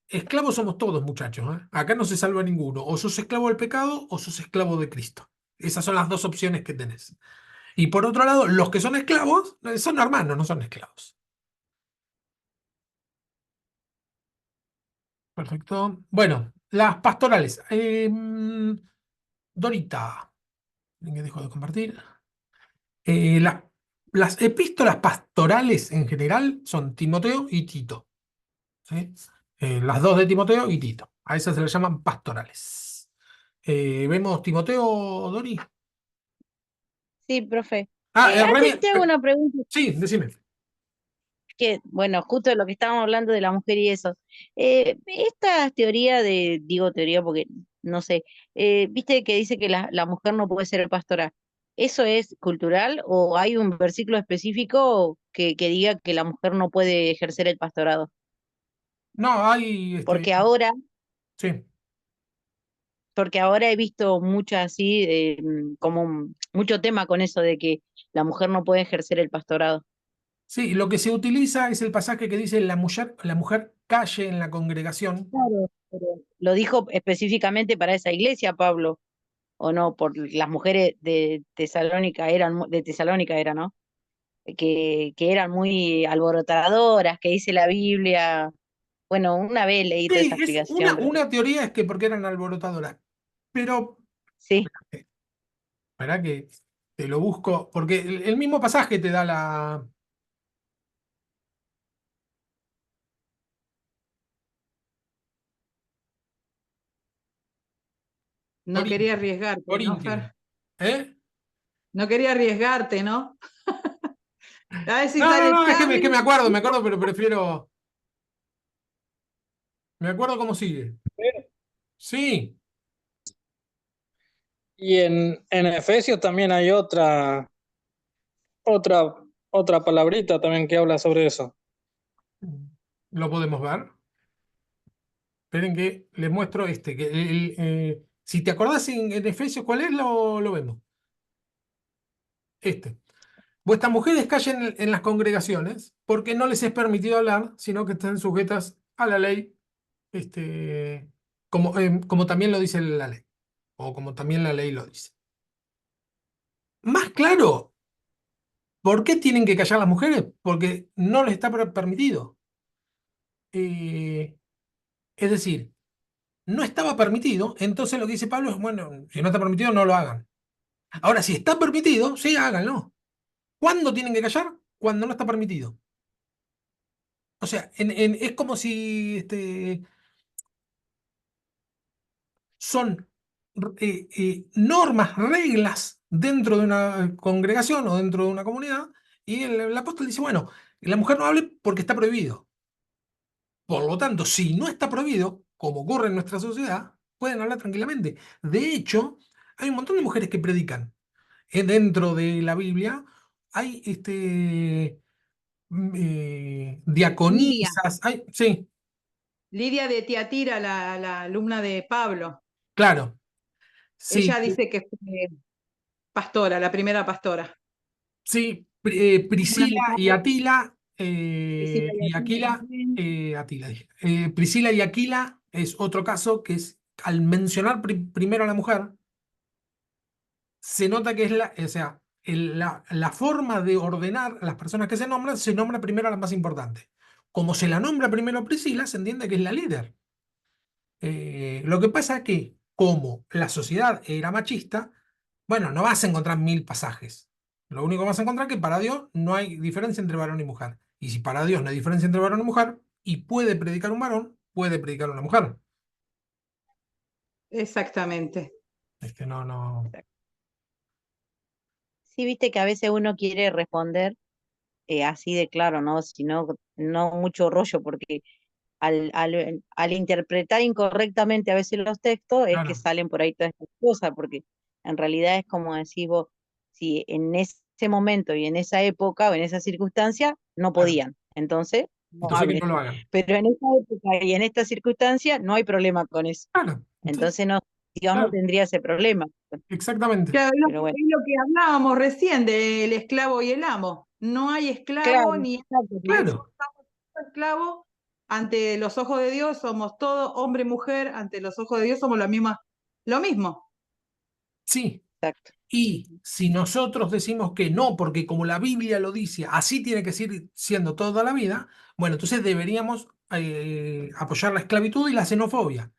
esclavos somos todos, muchachos, ¿eh? Acá no se salva ninguno. O sos esclavo del pecado o sos esclavo de Cristo. Esas son las dos opciones que tenés. Y por otro lado, los que son esclavos son hermanos, no son esclavos. Perfecto. Bueno, las pastorales. Dorita, ¿en qué dejo de compartir? Las epístolas pastorales en general son Timoteo y Tito, ¿sí? Las dos de Timoteo y Tito. A esas se les llaman pastorales. ¿Vemos Timoteo, Dori? Sí, profe. Remy, Antes te hago una pregunta sí, decime. que, bueno, justo de lo que estábamos hablando de la mujer y eso. Esta teoría digo teoría porque no sé, viste que dice que la mujer no puede ser pastora. ¿Eso es cultural o hay un versículo específico que diga que la mujer no puede ejercer el pastorado? No, hay, Porque ahora, sí. porque ahora he visto mucho así, como mucho tema con eso de que la mujer no puede ejercer el pastorado. Sí, lo que se utiliza es el pasaje que dice la mujer calle en la congregación. Claro, pero lo dijo específicamente para esa iglesia, Pablo, o no, por las mujeres de Tesalónica eran, de Tesalónica era, ¿no? Que eran muy alborotadoras, que dice la Biblia. Bueno, una vez leí toda esa Sí, es explicación, pero una teoría es que porque eran alborotadoras, pero sí, para que te lo busco, porque el mismo pasaje te da la... No quería Corintio, arriesgarte, ¿no, Corintio. Fer? ¿Eh? No quería arriesgarte, ¿no? A ver si No, no, sale no, es que Charlie. me acuerdo, pero prefiero... Me acuerdo cómo sigue. Sí, Y en Efesios también hay otra, otra palabrita también que habla sobre eso. lo podemos ver. Esperen que les muestro este. Que si te acordás en Efesios cuál es, lo vemos. Este. Vuestras mujeres callen en las congregaciones porque no les es permitido hablar, sino que están sujetas a la ley, como también lo dice la ley, o como también la ley lo dice. Más claro, ¿por qué tienen que callar las mujeres? Porque no les está permitido. Eh, es decir, no estaba permitido, entonces lo que dice Pablo es, bueno, si no está permitido, no lo hagan. Ahora, si está permitido, sí, háganlo. ¿Cuándo tienen que callar? Cuando no está permitido. O sea, es como si son normas, reglas dentro de una congregación o dentro de una comunidad, y el apóstol dice, bueno, la mujer no hable porque está prohibido. Por lo tanto, si no está prohibido, como ocurre en nuestra sociedad, pueden hablar tranquilamente. De hecho, hay un montón de mujeres que predican. Dentro de la Biblia hay Lidia. diaconisas, sí, Lidia de Tiatira, la alumna de Pablo. claro, sí, Ella dice que fue pastora, la primera pastora. sí, Tuvo una Priscila y etapa, Atila, Priscila y Aquila también. Atila dije. Priscila y Aquila es otro caso que es, al mencionar primero a la mujer, se nota que es o sea, la forma de ordenar a las personas que se nombra primero a la más importante. Como se la nombra primero a Priscila, se entiende que es la líder. Lo que pasa es que, como la sociedad era machista, bueno, no vas a encontrar 1000 pasajes. Lo único que vas a encontrar es que para Dios no hay diferencia entre varón y mujer. Y si para Dios no hay diferencia entre varón y mujer, y puede predicar un varón, puede predicar una mujer. Exactamente. Es que no, no. sí, viste que a veces uno quiere responder así de claro, ¿no? Si no, no mucho rollo, porque al interpretar incorrectamente a veces los textos es que Claro, salen por ahí todas estas cosas, porque en realidad es como decís vos, si en ese momento y en esa época o en esa circunstancia no claro. podían, entonces no Entonces que hablen. no lo hagan. Pero en esa época y en esta circunstancia no hay problema con eso. Claro, entonces, Entonces no, Dios no claro, tendría ese problema. exactamente. Claro, Pero bueno, es lo que hablábamos recién del esclavo y el amo. No hay esclavo claro, ni exacto, por eso. Claro, estamos todos esclavos. Ante los ojos de Dios somos todos hombre y mujer. Ante los ojos de Dios somos la misma, lo mismo. sí. Exacto. Y si nosotros decimos que no, porque como la Biblia lo dice, así tiene que seguir siendo toda la vida, bueno, entonces deberíamos apoyar la esclavitud y la xenofobia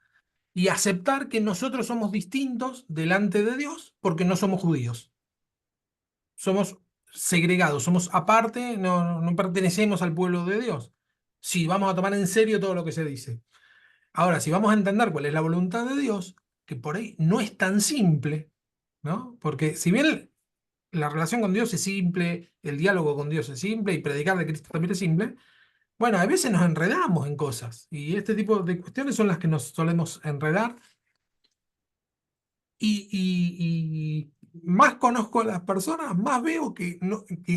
y aceptar que nosotros somos distintos delante de Dios porque no somos judíos. Somos segregados, somos aparte, no pertenecemos al pueblo de Dios. Sí, vamos a tomar en serio todo lo que se dice. Ahora, si vamos a entender cuál es la voluntad de Dios, que por ahí no es tan simple, ¿no? Porque si bien la relación con Dios es simple, el diálogo con Dios es simple y predicar de Cristo también es simple, bueno, a veces nos enredamos en cosas y este tipo de cuestiones son las que nos solemos enredar y más conozco a las personas, más veo que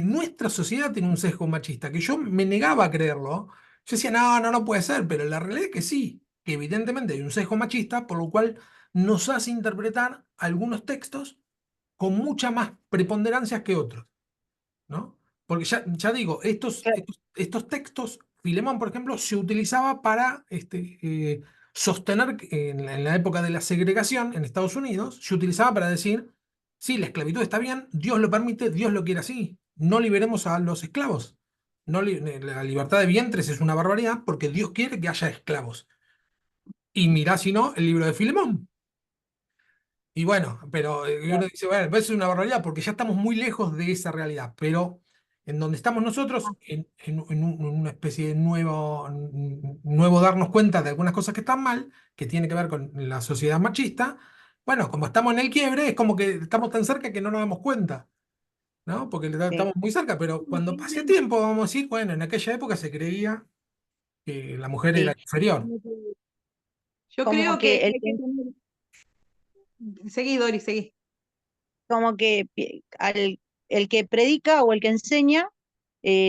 nuestra sociedad tiene un sesgo machista, que yo me negaba a creerlo. Yo decía, no, no, no puede ser, pero la realidad es que sí, que evidentemente hay un sesgo machista, por lo cual nos hace interpretar algunos textos con mucha más preponderancia que otros, ¿no? Porque ya digo, Claro. estos textos, Filemón, por ejemplo, se utilizaba para sostener que en la época de la segregación en Estados Unidos, se utilizaba para decir, sí, la esclavitud está bien, Dios lo permite, Dios lo quiere así, no liberemos a los esclavos. No, la libertad de vientres es una barbaridad porque Dios quiere que haya esclavos. Y mirá si no, el libro de Filemón. Y bueno, pero uno dice, bueno, pues es una barbaridad porque ya estamos muy lejos de esa realidad. Pero en donde estamos nosotros, en una especie de nuevo darnos cuenta de algunas cosas que están mal, que tiene que ver con la sociedad machista, bueno, como estamos en el quiebre, es como que estamos tan cerca que no nos damos cuenta, ¿no? Porque Sí. estamos muy cerca, pero cuando pase tiempo vamos a decir, bueno, en aquella época se creía que la mujer era Sí. inferior. Yo Como creo que que el hay que que tener... Seguí, Dori, seguí. como que el que predica o el que enseña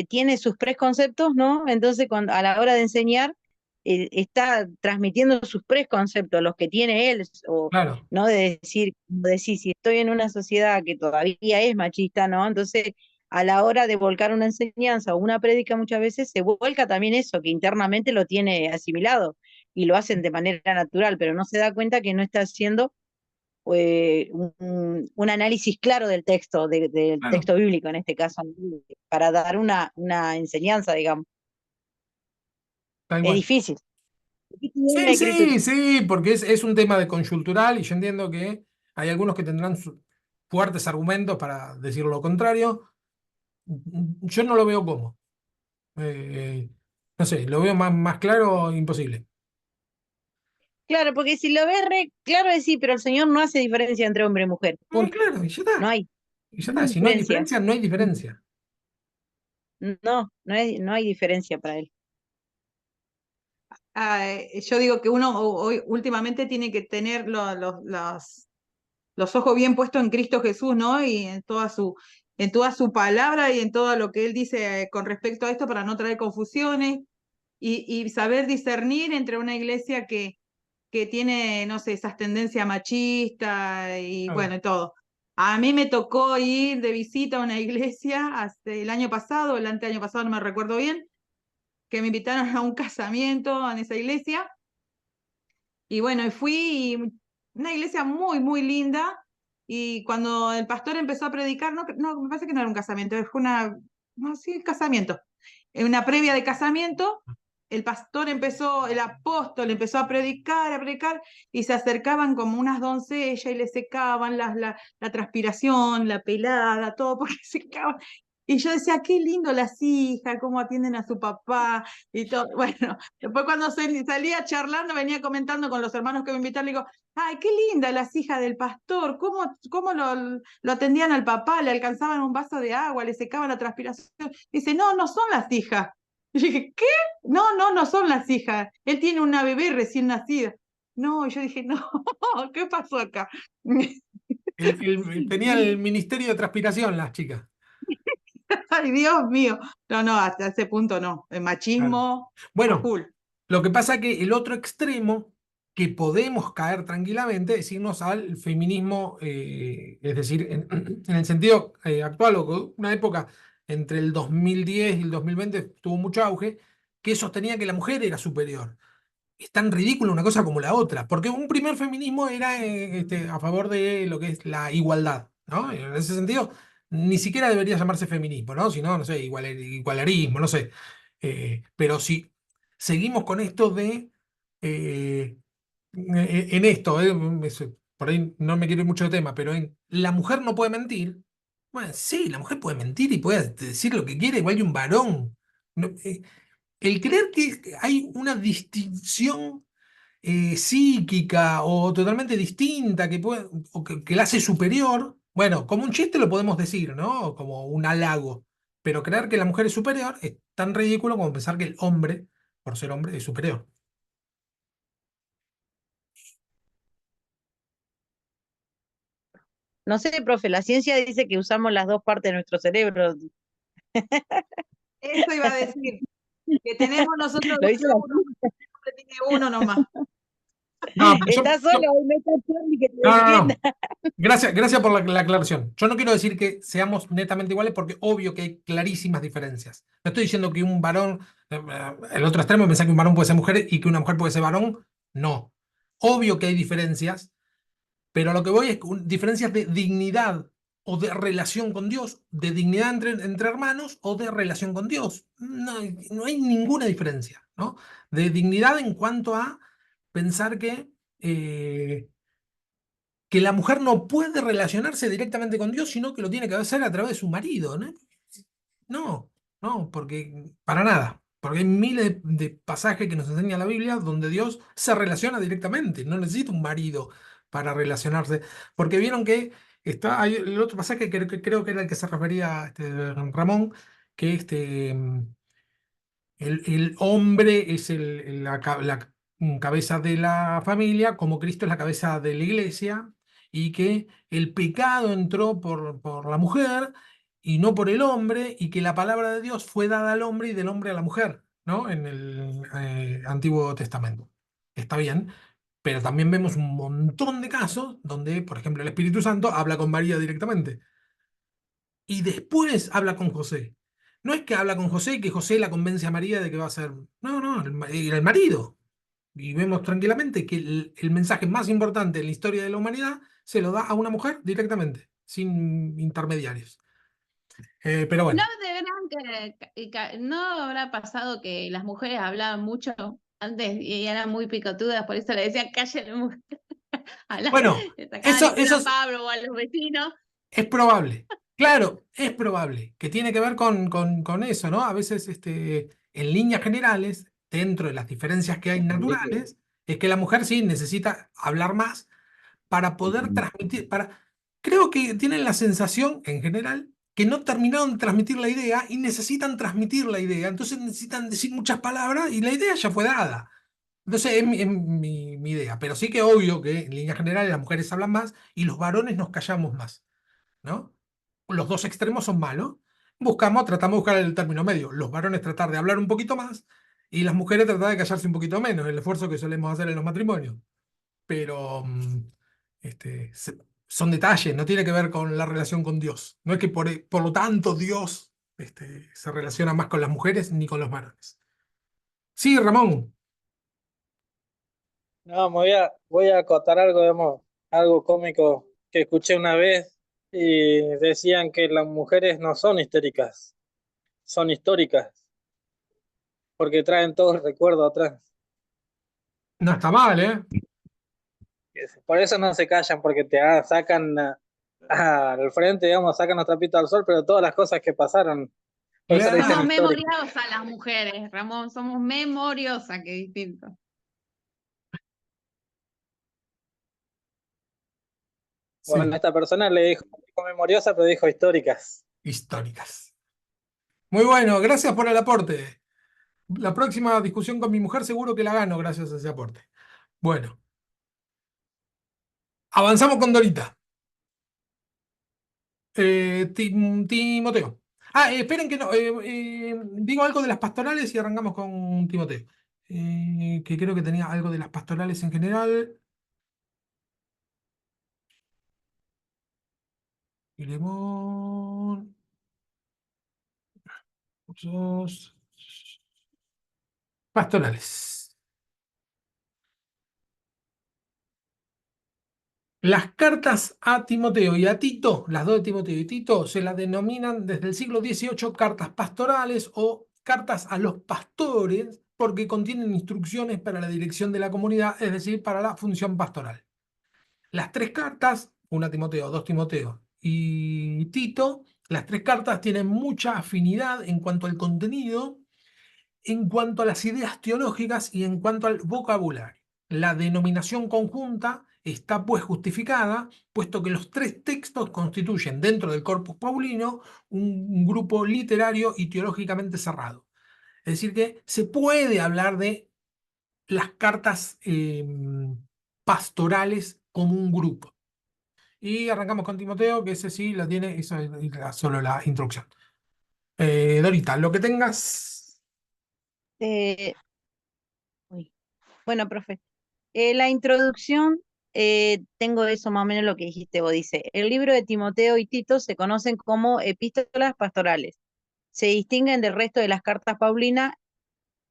tiene sus preconceptos, ¿no? Entonces, a la hora de enseñar, está transmitiendo sus preconceptos, los que tiene él, o Claro, no de decir, como decir, si estoy en una sociedad que todavía es machista, ¿no? Entonces, a la hora de volcar una enseñanza o una prédica, muchas veces se vuelca también eso, que internamente lo tiene asimilado y lo hacen de manera natural, pero no se da cuenta que no está haciendo un análisis claro del texto, del claro, texto bíblico en este caso, ¿no? Para dar una enseñanza, digamos. tal Es cual. difícil. Difícil es la Sí, escritura. sí, sí, porque es un tema de coyuntural y yo entiendo que hay algunos que tendrán fuertes argumentos para decir lo contrario. Yo no lo veo como. Eh, no sé, lo veo más claro, imposible. Claro, porque si lo ves claro es sí, pero el Señor no hace diferencia entre hombre y mujer. Punto. Claro, y ya No está. hay. Y ya No está. hay Si no hay diferencia. diferencia, no hay diferencia. No hay diferencia para él. Yo digo que uno hoy últimamente tiene que tener los ojos bien puestos en Cristo Jesús, ¿no? Y en toda su palabra y en todo lo que él dice con respecto a esto para no traer confusiones y saber discernir entre una iglesia que tiene, no sé, esas tendencias machistas y Claro. bueno, y todo. A mí me tocó ir de visita a una iglesia hace el año pasado, el anteaño pasado, no me recuerdo bien, que me invitaron a un casamiento en esa iglesia. Y bueno, y fui una iglesia muy, muy linda. Y cuando el pastor empezó a predicar, no, me parece que no era un casamiento, fue no, sí, casamiento. En una previa de casamiento, el pastor empezó, el apóstol empezó a predicar, y se acercaban como unas doncellas y le secaban la transpiración, la pelada, todo, porque secaban. Y yo decía, qué lindo las hijas, cómo atienden a su papá y todo. Bueno, después cuando salía charlando, venía comentando con los hermanos que me invitaron, le digo, ay, qué linda las hijas del pastor, cómo lo atendían al papá, le alcanzaban un vaso de agua, le secaban la transpiración. Dice, no, no son las hijas. Y yo dije, ¿qué? No, no, no son las hijas. Él tiene una bebé recién nacida. No, y yo dije, no, ¿qué pasó acá? Tenía el ministerio de transpiración las chicas. Ay, Dios mío. No, no, hasta ese punto no. El Claro. machismo a Bueno, full. lo que pasa es que el otro extremo que podemos caer tranquilamente es irnos al feminismo, es decir, en el sentido actual, o que una época entre el 2010 y el 2020 tuvo mucho auge, que sostenía que la mujer era superior. Es tan ridículo una cosa como la otra, porque un primer feminismo era a favor de lo que es la igualdad, ¿no? En ese sentido, ni siquiera debería llamarse feminismo, ¿no? Sino, no sé, igualarismo, no sé. Pero si seguimos con esto en esto, por ahí no me quiero ir mucho de tema, pero en la mujer no puede mentir. Bueno, sí, la mujer puede mentir y puede decir lo que quiere, igual que un varón. No, el creer que hay una distinción psíquica o totalmente distinta que la hace superior, bueno, como un chiste lo podemos decir, ¿no? Como un halago. Pero creer que la mujer es superior es tan ridículo como pensar que el hombre, por ser hombre, es superior. No sé, profe, la ciencia dice que usamos las dos partes de nuestro cerebro. Eso iba a decir, que tenemos nosotros Lo dos dice la neuronas, el hombre tiene uno nomás. No, pero Estás solo, hoy no estás Charlie que te no, no, defienda. no. Gracias por la aclaración. Yo no quiero decir que seamos netamente iguales porque obvio que hay clarísimas diferencias. No estoy diciendo que un varón, el otro extremo, pensar que un varón puede ser mujer y que una mujer puede ser varón. No. Obvio que hay diferencias, pero a lo que voy es diferencias de dignidad o de relación con Dios, de dignidad entre hermanos o de relación con Dios. No hay ninguna diferencia, ¿no? De dignidad en cuanto a pensar eh, que la mujer no puede relacionarse directamente con Dios, sino que lo tiene que hacer a través de su marido, ¿no? No, no, porque para nada. Porque hay miles de pasajes que nos enseña la Biblia donde Dios se relaciona directamente, no necesita un marido para relacionarse. Porque vieron que hay el otro pasaje que creo que era el que se refería Ramón, que el hombre es la cabeza de la familia, como Cristo es la cabeza de la iglesia, y que el pecado entró por la mujer y no por el hombre, y que la palabra de Dios fue dada al hombre y del hombre a la mujer, ¿no? En el Antiguo Testamento. Está bien, pero también vemos un montón de casos donde, por ejemplo, el Espíritu Santo habla con María directamente y después habla con José. No es que habla con José y que José la convence a María de que va a ser. No, no, era el marido. Y vemos tranquilamente que el mensaje más importante en la historia de la humanidad se lo da a una mujer directamente, sin intermediarios. Pero ¿No bueno, deberán no habrá pasado que las mujeres hablaban mucho antes y eran muy picotudas, por eso le decían cállate mujer? bueno, Le sacaban eso, el pelo eso a Pablo o a los vecinos. es probable. Claro, es probable que tiene que ver con eso, ¿no? A veces, en líneas generales, dentro de las diferencias que hay naturales, es que la mujer sí necesita hablar más para poder transmitir, creo que tienen la sensación, en general, que no terminaron de transmitir la idea y necesitan transmitir la idea, entonces necesitan decir muchas palabras y la idea ya fue dada. Entonces es mi idea, pero sí que obvio que en líneas generales las mujeres hablan más y los varones nos callamos más, ¿no? Los dos extremos son malos. Tratamos de buscar el término medio. Los varones tratar de hablar un poquito más y las mujeres tratar de callarse un poquito menos, el esfuerzo que solemos hacer en los matrimonios. Pero son detalles, no tiene que ver con la relación con Dios. No es que por lo tanto Dios se relaciona más con las mujeres ni con los varones. Sí, Ramón. No, voy a acotar algo, digamos, algo cómico que escuché una vez y decían que las mujeres no son histéricas, son históricas, porque traen todo el recuerdo atrás. No está mal, ¿eh? Por eso no se callan, porque te sacan al frente, digamos, sacan los trapitos al sol, pero todas las cosas que pasaron, por eso le Claro. dicen Somos histórico. memoriosas las mujeres, Ramón, somos memoriosas, que distinto. Bueno, Sí, esta persona le dijo memoriosa, pero dijo históricas. históricas. Muy bueno, gracias por el aporte. La próxima discusión con mi mujer seguro que la gano gracias a ese aporte. Bueno, avanzamos con Dorita. Timoteo. Esperen que no. Digo algo de las pastorales y arrancamos con Timoteo. Que creo que tenía algo de las pastorales en general. Filemón. Cursos pastorales. Las cartas a Timoteo y a Tito, las dos de Timoteo y Tito, se las denominan desde el siglo XVIII cartas pastorales o cartas a los pastores porque contienen instrucciones para la dirección de la comunidad, es decir, para la función pastoral. Las tres cartas, una Timoteo, dos Timoteo y Tito, las tres cartas tienen mucha afinidad en cuanto al contenido, en cuanto a las ideas teológicas y en cuanto al vocabulario. La denominación conjunta está pues justificada, puesto que los tres textos constituyen dentro del corpus paulino un grupo literario y teológicamente cerrado. Es decir, que se puede hablar de las cartas pastorales como un grupo. Y arrancamos con Timoteo, que ese sí la tiene, eso es solo la introducción. Dorita, lo que tengas. Eh, uy. Bueno, profe, La introducción, tengo eso más o menos lo que dijiste vos, dice, el libro de Timoteo y Tito se conocen como epístolas pastorales. Se distinguen del resto de las cartas paulinas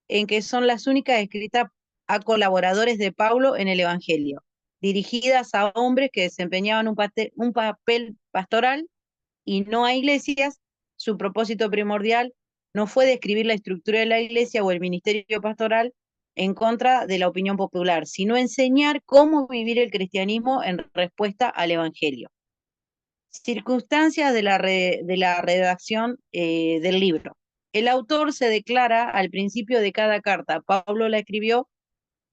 en que son las únicas escritas a colaboradores de Pablo en el Evangelio, dirigidas a hombres que desempeñaban un papel pastoral y no a iglesias. Su propósito primordial no fue describir la estructura de la iglesia o el ministerio pastoral en contra de la opinión popular, sino enseñar cómo vivir el cristianismo en respuesta al Evangelio. Circunstancias de la redacción del libro. El autor se declara al principio de cada carta. Pablo la escribió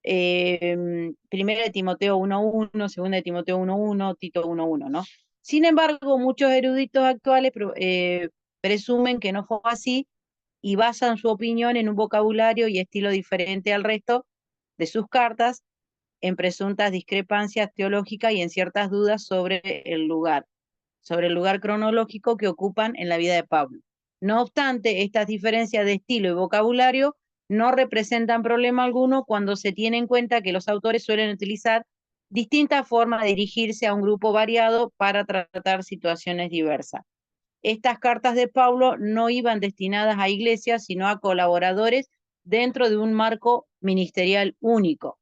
primera de Timoteo 1.1, segunda de Timoteo 1.1, Tito 1.1, ¿no? Sin embargo, muchos eruditos actuales presumen que no fue así y basan su opinión en un vocabulario y estilo diferente al resto de sus cartas, en presuntas discrepancias teológicas y en ciertas dudas sobre el lugar cronológico que ocupan en la vida de Pablo. No obstante, estas diferencias de estilo y vocabulario no representan problema alguno cuando se tiene en cuenta que los autores suelen utilizar distintas formas de dirigirse a un grupo variado para tratar situaciones diversas. Estas cartas de Pablo no iban destinadas a iglesias, sino a colaboradores dentro de un marco ministerial único.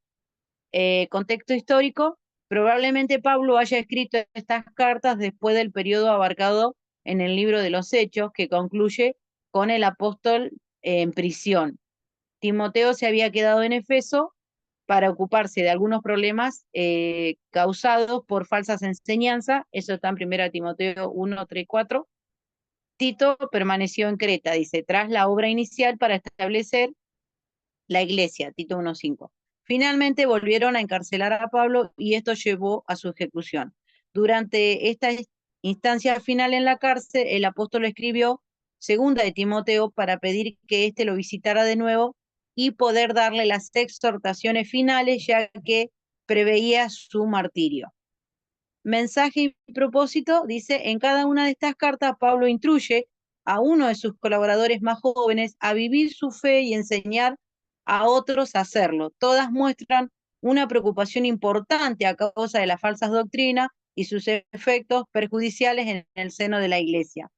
Contexto histórico, probablemente Pablo haya escrito estas cartas después del periodo abarcado en el libro de los Hechos, que concluye con el apóstol en prisión. Timoteo se había quedado en Efeso para ocuparse de algunos problemas causados por falsas enseñanzas. Eso está en 1 Timoteo 1, 3, 4. Tito permaneció en Creta, dice, tras la obra inicial para establecer la iglesia, Tito 1.5. Finalmente volvieron a encarcelar a Pablo y esto llevó a su ejecución. Durante esta instancia final en la cárcel, el apóstol escribió segunda de Timoteo para pedir que éste lo visitara de nuevo y poder darle las exhortaciones finales, ya que preveía su martirio. Mensaje y propósito, dice, en cada una de estas cartas Pablo instruye a uno de sus colaboradores más jóvenes a vivir su fe y enseñar a otros a hacerlo. Todas muestran una preocupación importante a causa de las falsas doctrinas y sus efectos perjudiciales en el seno de la iglesia.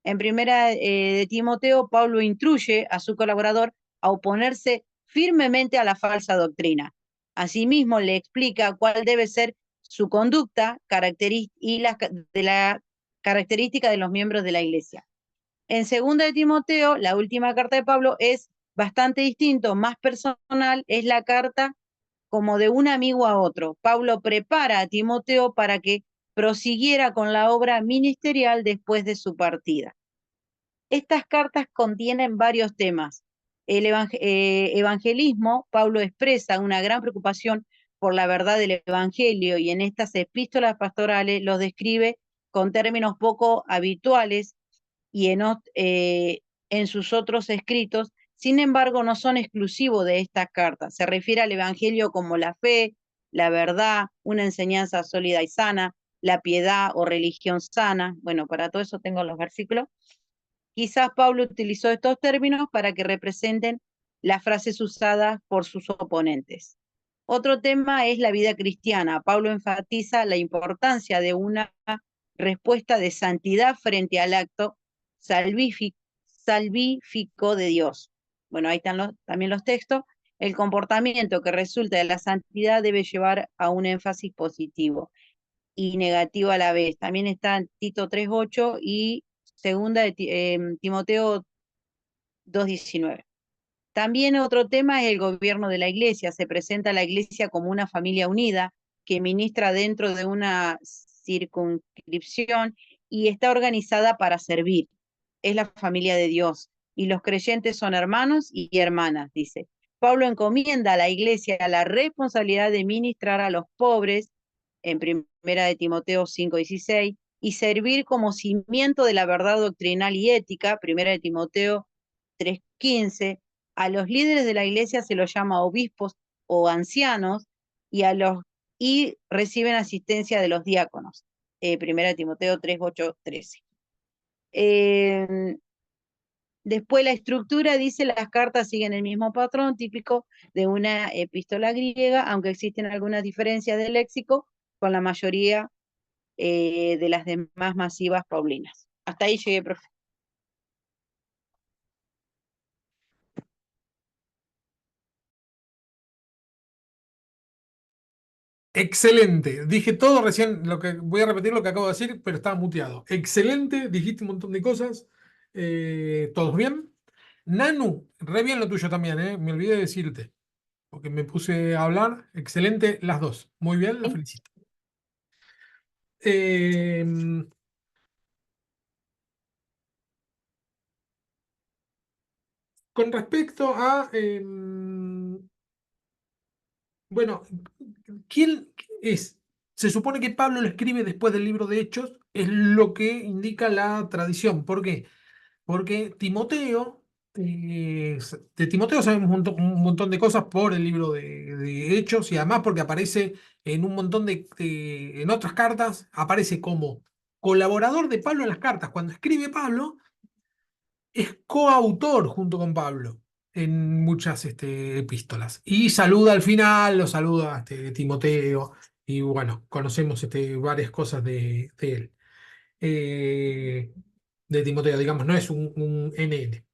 En primera de Timoteo, Pablo instruye a su colaborador a oponerse firmemente a la falsa doctrina. Asimismo, le explica cuál debe ser su conducta y la característica de los miembros de la iglesia. En segunda de Timoteo, la última carta de Pablo es bastante distinto, más personal, es la carta como de un amigo a otro. Pablo prepara a Timoteo para que prosiguiera con la obra ministerial después de su partida. Estas cartas contienen varios temas. El evangelismo, Pablo expresa una gran preocupación por la verdad del evangelio y en estas epístolas pastorales los describe con términos poco habituales y en sus otros escritos. Sin embargo, no son exclusivos de estas cartas. Se refiere al evangelio como la fe, la verdad, una enseñanza sólida y sana, la piedad o religión sana. Bueno, para todo eso tengo los versículos. Quizás Pablo utilizó estos términos para que representen las frases usadas por sus oponentes. Otro tema es la vida cristiana. Pablo enfatiza la importancia de una respuesta de santidad frente al acto salvífico de Dios. Bueno, ahí están también los textos. El comportamiento que resulta de la santidad debe llevar a un énfasis positivo y negativo a la vez. También están Tito 3.8 y segunda de Timoteo 2.19. También otro tema es el gobierno de la iglesia. Se presenta a la iglesia como una familia unida que ministra dentro de una circunscripción y está organizada para servir. Es la familia de Dios y los creyentes son hermanos y hermanas, dice. Pablo encomienda a la iglesia la responsabilidad de ministrar a los pobres, en primera de Timoteo 5.16, y servir como cimiento de la verdad doctrinal y ética, primera de Timoteo 3.15. A los líderes de la iglesia se los llama obispos o ancianos y reciben asistencia de los diáconos, primera de Timoteo 3.8.13. Después la estructura dice las cartas siguen el mismo patrón típico de una epístola griega, aunque existen algunas diferencias de léxico con la mayoría de las demás masivas paulinas. Hasta ahí llegué, profe. Excelente. Dije todo recién, voy a repetir lo que acabo de decir, pero estaba muteado. Excelente, dijiste un montón de cosas. ¿Todos bien? Nanu, re bien lo tuyo también, ¿eh? Me olvidé de decirte, porque me puse a hablar. Excelente las dos. Muy bien, la felicito. Eh, con respecto a, bueno, ¿quién es? Se supone que Pablo lo escribe después del libro de Hechos, es lo que indica la tradición. ¿Por qué? Porque Timoteo, de Timoteo sabemos un montón de cosas por el libro de Hechos y además porque aparece en un montón en otras cartas, aparece como colaborador de Pablo en las cartas. Cuando escribe Pablo, es coautor junto con Pablo en muchas epístolas. Y saluda al final, lo saluda Timoteo y bueno, conocemos varias cosas de él. Eh, de Timoteo, digamos, no es un NN.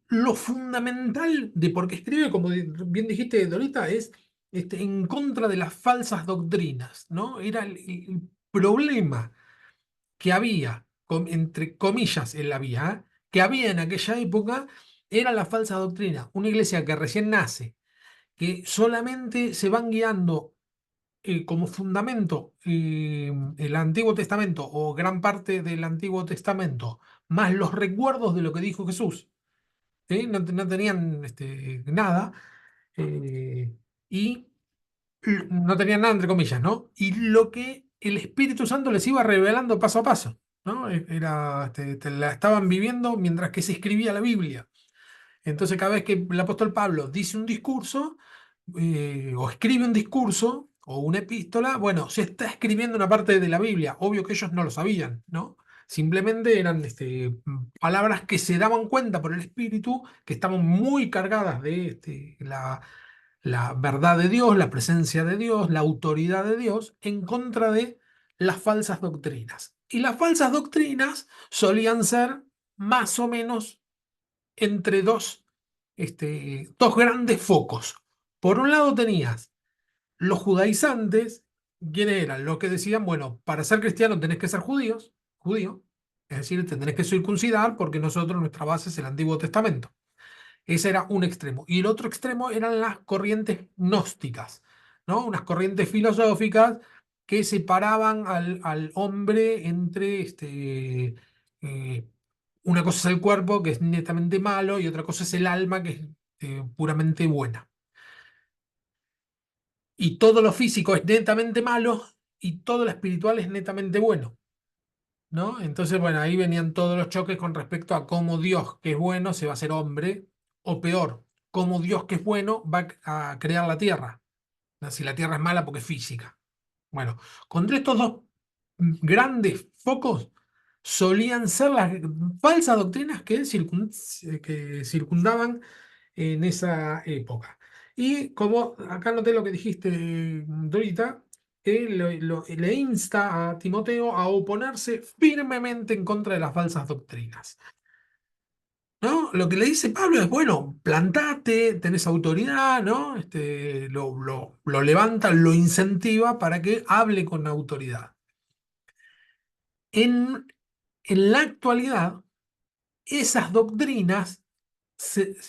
Lo fundamental de por qué escribe, como bien dijiste, Dorita, es en contra de las falsas doctrinas, ¿no? Era el problema que había, entre comillas, en la vía, que había en aquella época, era la falsa doctrina. Una iglesia que recién nace, que solamente se van guiando como fundamento el Antiguo Testamento o gran parte del Antiguo Testamento, más los recuerdos de lo que dijo Jesús. ¿Sí? No tenían nada eh, y no tenían nada entre comillas, ¿no? Y lo que el Espíritu Santo les iba revelando paso a paso, ¿no? Era, la estaban viviendo mientras que se escribía la Biblia. Entonces, cada vez que el apóstol Pablo dice un discurso, o escribe un discurso, o una epístola, bueno, se está escribiendo una parte de la Biblia. Obvio que ellos no lo sabían, ¿no? Simplemente eran palabras que se daban cuenta por el Espíritu, que estaban muy cargadas de la verdad de Dios, la presencia de Dios, la autoridad de Dios, en contra de las falsas doctrinas. Y las falsas doctrinas solían ser más o menos entre dos grandes focos. Por un lado tenías los judaizantes, ¿quiénes eran? Los que decían, bueno, para ser cristiano tenés que ser judío, es decir, te tenés que circuncidar porque nosotros, nuestra base es el Antiguo Testamento. Ese era un extremo. Y el otro extremo eran las corrientes gnósticas, ¿no? Unas corrientes filosóficas que separaban al hombre entre eh, una cosa es el cuerpo, que es netamente malo, y otra cosa es el alma, que es puramente buena. Y todo lo físico es netamente malo y todo lo espiritual es netamente bueno, ¿no? Entonces, bueno, ahí venían todos los choques con respecto a cómo Dios, que es bueno, se va a hacer hombre, o peor, cómo Dios, que es bueno, va a crear la tierra. ¿No? Si la tierra es mala porque es física. Bueno, contra estos dos grandes focos solían ser las falsas doctrinas que circundaban en esa época. Y como acá noté lo que dijiste, Dorita, que le insta a Timoteo a oponerse firmemente en contra de las falsas doctrinas. ¿No? Lo que le dice Pablo es, bueno, plantate, tenés autoridad, ¿no? Lo levanta, lo incentiva para que hable con autoridad. En, en la actualidad, esas doctrinas,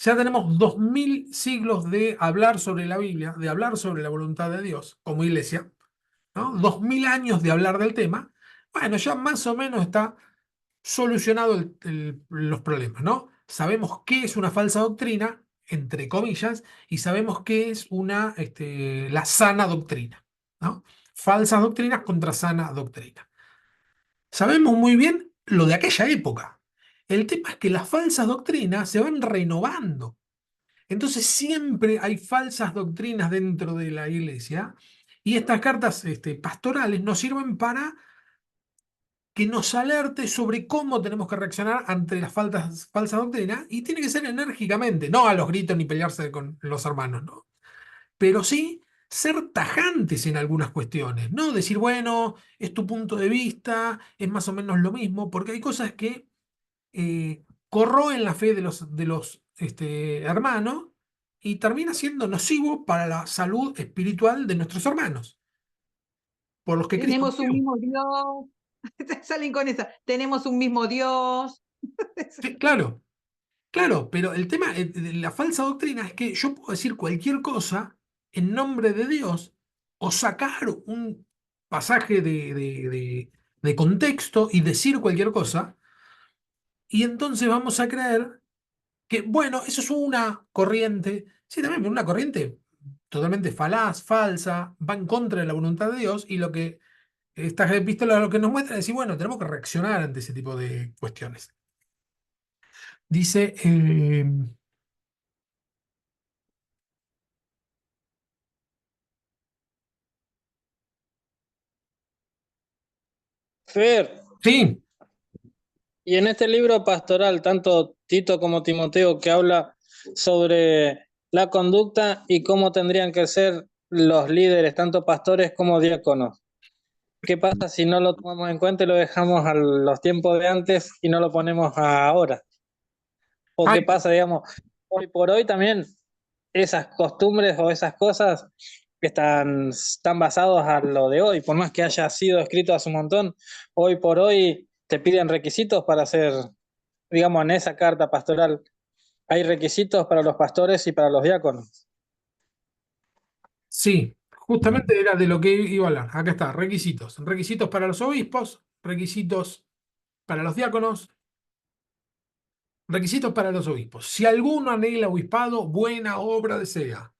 ya tenemos 2000 siglos de hablar sobre la Biblia, de hablar sobre la voluntad de Dios como iglesia, ¿no? 2000 años de hablar del tema. Bueno, ya más o menos está solucionado los problemas, ¿no? Sabemos qué es una falsa doctrina, entre comillas, y sabemos qué es la sana doctrina, ¿no? Falsas doctrinas contra sana doctrina. Sabemos muy bien lo de aquella época. El tema es que las falsas doctrinas se van renovando. Entonces siempre hay falsas doctrinas dentro de la iglesia y estas cartas pastorales nos sirven para que nos alerte sobre cómo tenemos que reaccionar ante las falsas doctrinas, y tiene que ser enérgicamente, no a los gritos ni pelearse con los hermanos, ¿no? Pero sí ser tajantes en algunas cuestiones, no decir, bueno, es tu punto de vista, es más o menos lo mismo, porque hay cosas que corroen la fe de los hermanos y termina siendo nocivo para la salud espiritual de nuestros hermanos, por los que Cristo Tenemos un murió. mismo Dios. Salen con esa. Tenemos un mismo Dios. Sí, claro, claro, pero el tema de la falsa doctrina es que yo puedo decir cualquier cosa en nombre de Dios o sacar un pasaje de contexto y decir cualquier cosa, y entonces vamos a creer que, bueno, eso es una corriente, sí, también, pero una corriente totalmente falaz, falsa, va en contra de la voluntad de Dios, y lo que esta epístola lo que nos muestra es decir, bueno, tenemos que reaccionar ante ese tipo de cuestiones. Dice, Fer, sí, y en este libro pastoral, tanto Tito como Timoteo, que habla sobre la conducta y cómo tendrían que ser los líderes, tanto pastores como diáconos. ¿Qué pasa si no lo tomamos en cuenta y lo dejamos a los tiempos de antes y no lo ponemos a ahora? ¿O ay, qué pasa, digamos, hoy por hoy también esas costumbres o esas cosas están basados a lo de hoy? Por más que haya sido escrito hace un montón, hoy por hoy te piden requisitos para hacer, digamos, en esa carta pastoral, hay requisitos para los pastores y para los diáconos. sí, justamente era de lo que iba a hablar. Acá está, requisitos. Requisitos para los obispos, requisitos para los diáconos, requisitos para los obispos. Si alguno anhela obispado, buena obra desea.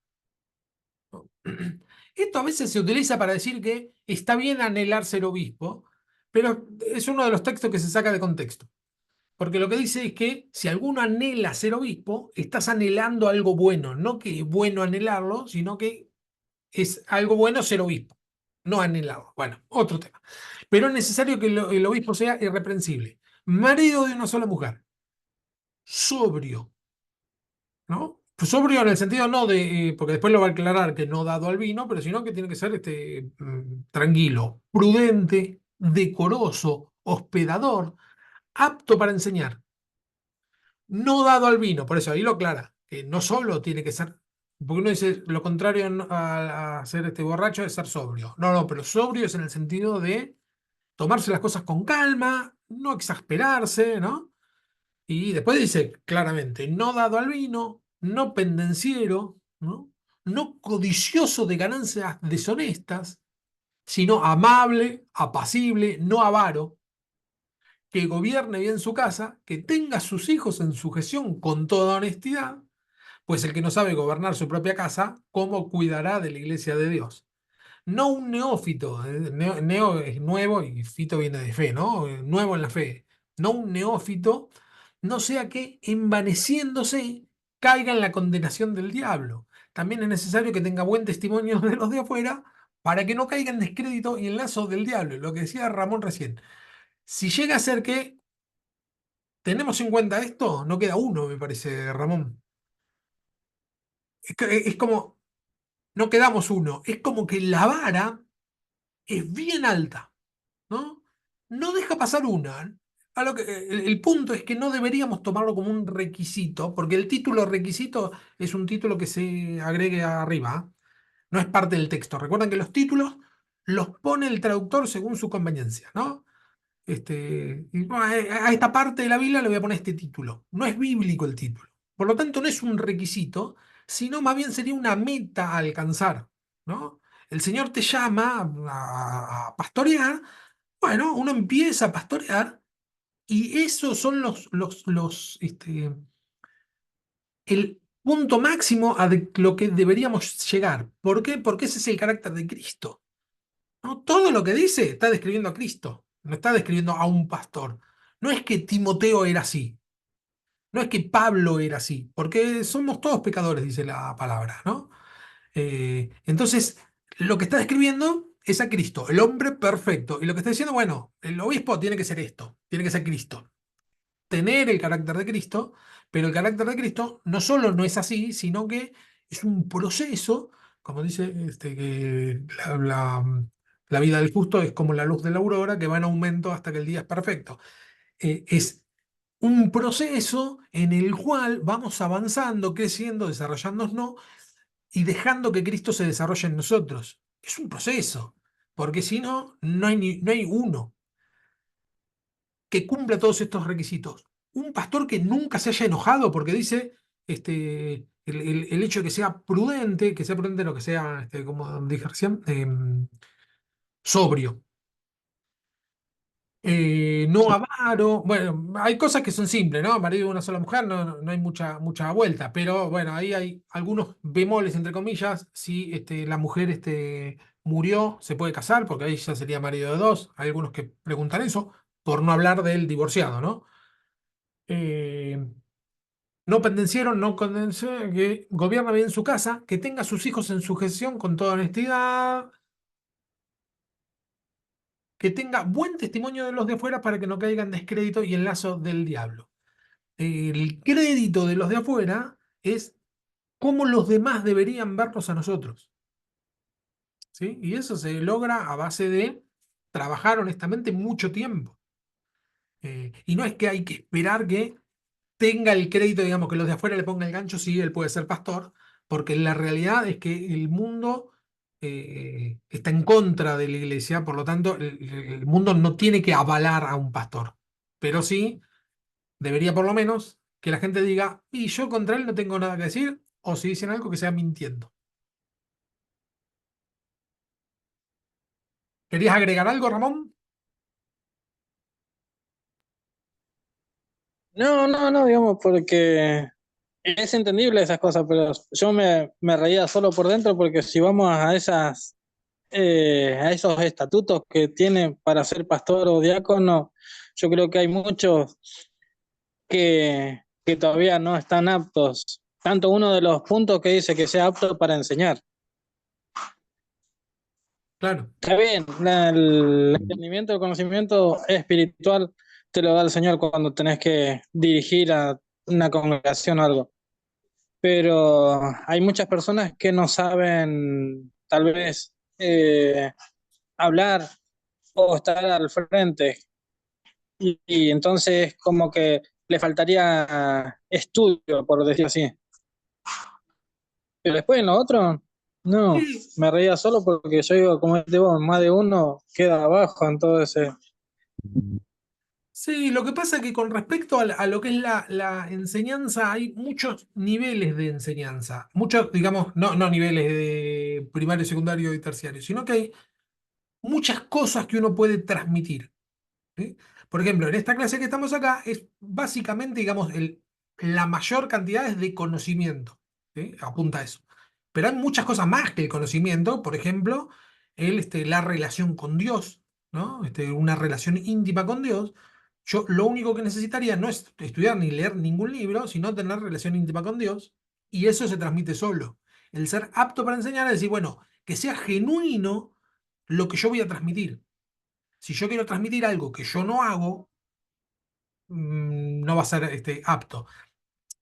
Esto a veces se utiliza para decir que está bien anhelar ser obispo, pero es uno de los textos que se saca de contexto. Porque lo que dice es que si alguno anhela ser obispo, estás anhelando algo bueno. No que es bueno anhelarlo, sino que es algo bueno ser obispo, no anhelarlo. Bueno, otro tema. Pero es necesario que el obispo sea irreprensible, marido de una sola mujer, sobrio, ¿no? Pues sobrio en el sentido no de, porque después lo va a aclarar que no dado al vino, pero sino que tiene que ser tranquilo, prudente, decoroso, hospedador, apto para enseñar, no dado al vino. Por eso ahí lo aclara, que no solo tiene que ser, porque uno dice lo contrario a ser borracho es ser sobrio. No, no, pero sobrio es en el sentido de tomarse las cosas con calma, no exasperarse, ¿no? Y después dice claramente, no dado al vino, no pendenciero, ¿no? No codicioso de ganancias deshonestas, sino amable, apacible, no avaro, que gobierne bien su casa, que tenga a sus hijos en sujeción con toda honestidad, pues el que no sabe gobernar su propia casa, ¿cómo cuidará de la iglesia de Dios? No un neófito, neo es nuevo y fito viene de fe, ¿no? Nuevo en la fe. No un neófito, no sea que envaneciéndose caiga en la condenación del diablo. También es necesario que tenga buen testimonio de los de afuera para que no caiga en descrédito y en lazo del diablo. Lo que decía Ramón recién. Si llega a ser que tenemos en cuenta esto, no queda uno, me parece, Ramón. Es como, no quedamos uno, es como que la vara es bien alta, ¿no? No deja pasar una. El punto es que no deberíamos tomarlo como un requisito, porque el título requisito es un título que se agregue arriba, no es parte del texto. Recuerden que los títulos los pone el traductor según su conveniencia, ¿no? Y, bueno, a esta parte de la Biblia le voy a poner este título. No es bíblico el título. Por lo tanto, no es un requisito, sino más bien sería una meta a alcanzar, ¿no? El Señor te llama a pastorear. Bueno, uno empieza a pastorear y esos son el punto máximo lo que deberíamos llegar. ¿Por qué? Porque ese es el carácter de Cristo, ¿no? Todo lo que dice está describiendo a Cristo, no está describiendo a un pastor. No es que Timoteo era así, no es que Pablo era así, porque somos todos pecadores, dice la palabra, ¿no? Entonces, lo que está describiendo es a Cristo, el hombre perfecto. Y lo que está diciendo, bueno, el obispo tiene que ser esto, tiene que ser Cristo. Tener el carácter de Cristo, pero el carácter de Cristo no solo no es así, sino que es un proceso, como dice que la vida del justo es como la luz de la aurora que va en aumento hasta que el día es perfecto. Es un proceso en el cual vamos avanzando, creciendo, desarrollándonos y dejando que Cristo se desarrolle en nosotros. Es un proceso, porque si no, no hay uno que cumpla todos estos requisitos. Un pastor que nunca se haya enojado, porque dice el hecho de que sea prudente, no que sea, como dije recién, sobrio. No avaro, bueno, hay cosas que son simples, ¿no? Marido de una sola mujer, no hay mucha vuelta, pero bueno, ahí hay algunos bemoles, entre comillas. Si la mujer murió, se puede casar, porque ahí ya sería marido de dos. Hay algunos que preguntan eso, por no hablar del divorciado, ¿no? Eh, no pendenciero, no condenciero, que gobierna bien su casa, que tenga a sus hijos en su gestión con toda honestidad, que tenga buen testimonio de los de afuera para que no caiga en descrédito y en lazo del diablo. El crédito de los de afuera es cómo los demás deberían vernos a nosotros, ¿sí? Y eso se logra a base de trabajar honestamente mucho tiempo. Y no es que hay que esperar que tenga el crédito, digamos, que los de afuera le pongan el gancho, sí, él puede ser pastor, porque la realidad es que el mundo está en contra de la iglesia, por lo tanto, el mundo no tiene que avalar a un pastor, pero sí debería por lo menos que la gente diga, y yo contra él no tengo nada que decir, o si dicen algo que sea mintiendo. ¿Querías agregar algo, Ramón? No, digamos, porque es entendible esas cosas, pero yo me reía solo por dentro porque si vamos a esos estatutos que tiene para ser pastor o diácono, yo creo que hay muchos que todavía no están aptos. Tanto uno de los puntos que dice que sea apto para enseñar. Claro. Está bien, el entendimiento, el conocimiento espiritual te lo da el Señor cuando tenés que dirigir a una congregación o algo. Pero hay muchas personas que no saben tal vez hablar o estar al frente y entonces como que le faltaría estudio, por decirlo así. Pero después en lo otro, no, Sí, me reía solo porque yo digo, como digo, más de uno queda abajo en todo ese... sí, lo que pasa es que con respecto a lo que es la enseñanza, hay muchos niveles de enseñanza. Muchos, digamos, no niveles de primario, secundario y terciario, sino que hay muchas cosas que uno puede transmitir. ¿Sí? Por ejemplo, en esta clase que estamos acá es básicamente, digamos, la mayor cantidad es de conocimiento. ¿Sí? Apunta a eso. Pero hay muchas cosas más que el conocimiento, por ejemplo, la relación con Dios, ¿no? Una relación íntima con Dios. Yo lo único que necesitaría no es estudiar ni leer ningún libro, sino tener relación íntima con Dios, y eso se transmite solo. El ser apto para enseñar es decir, bueno, que sea genuino lo que yo voy a transmitir. Si yo quiero transmitir algo que yo no hago, no va a ser apto.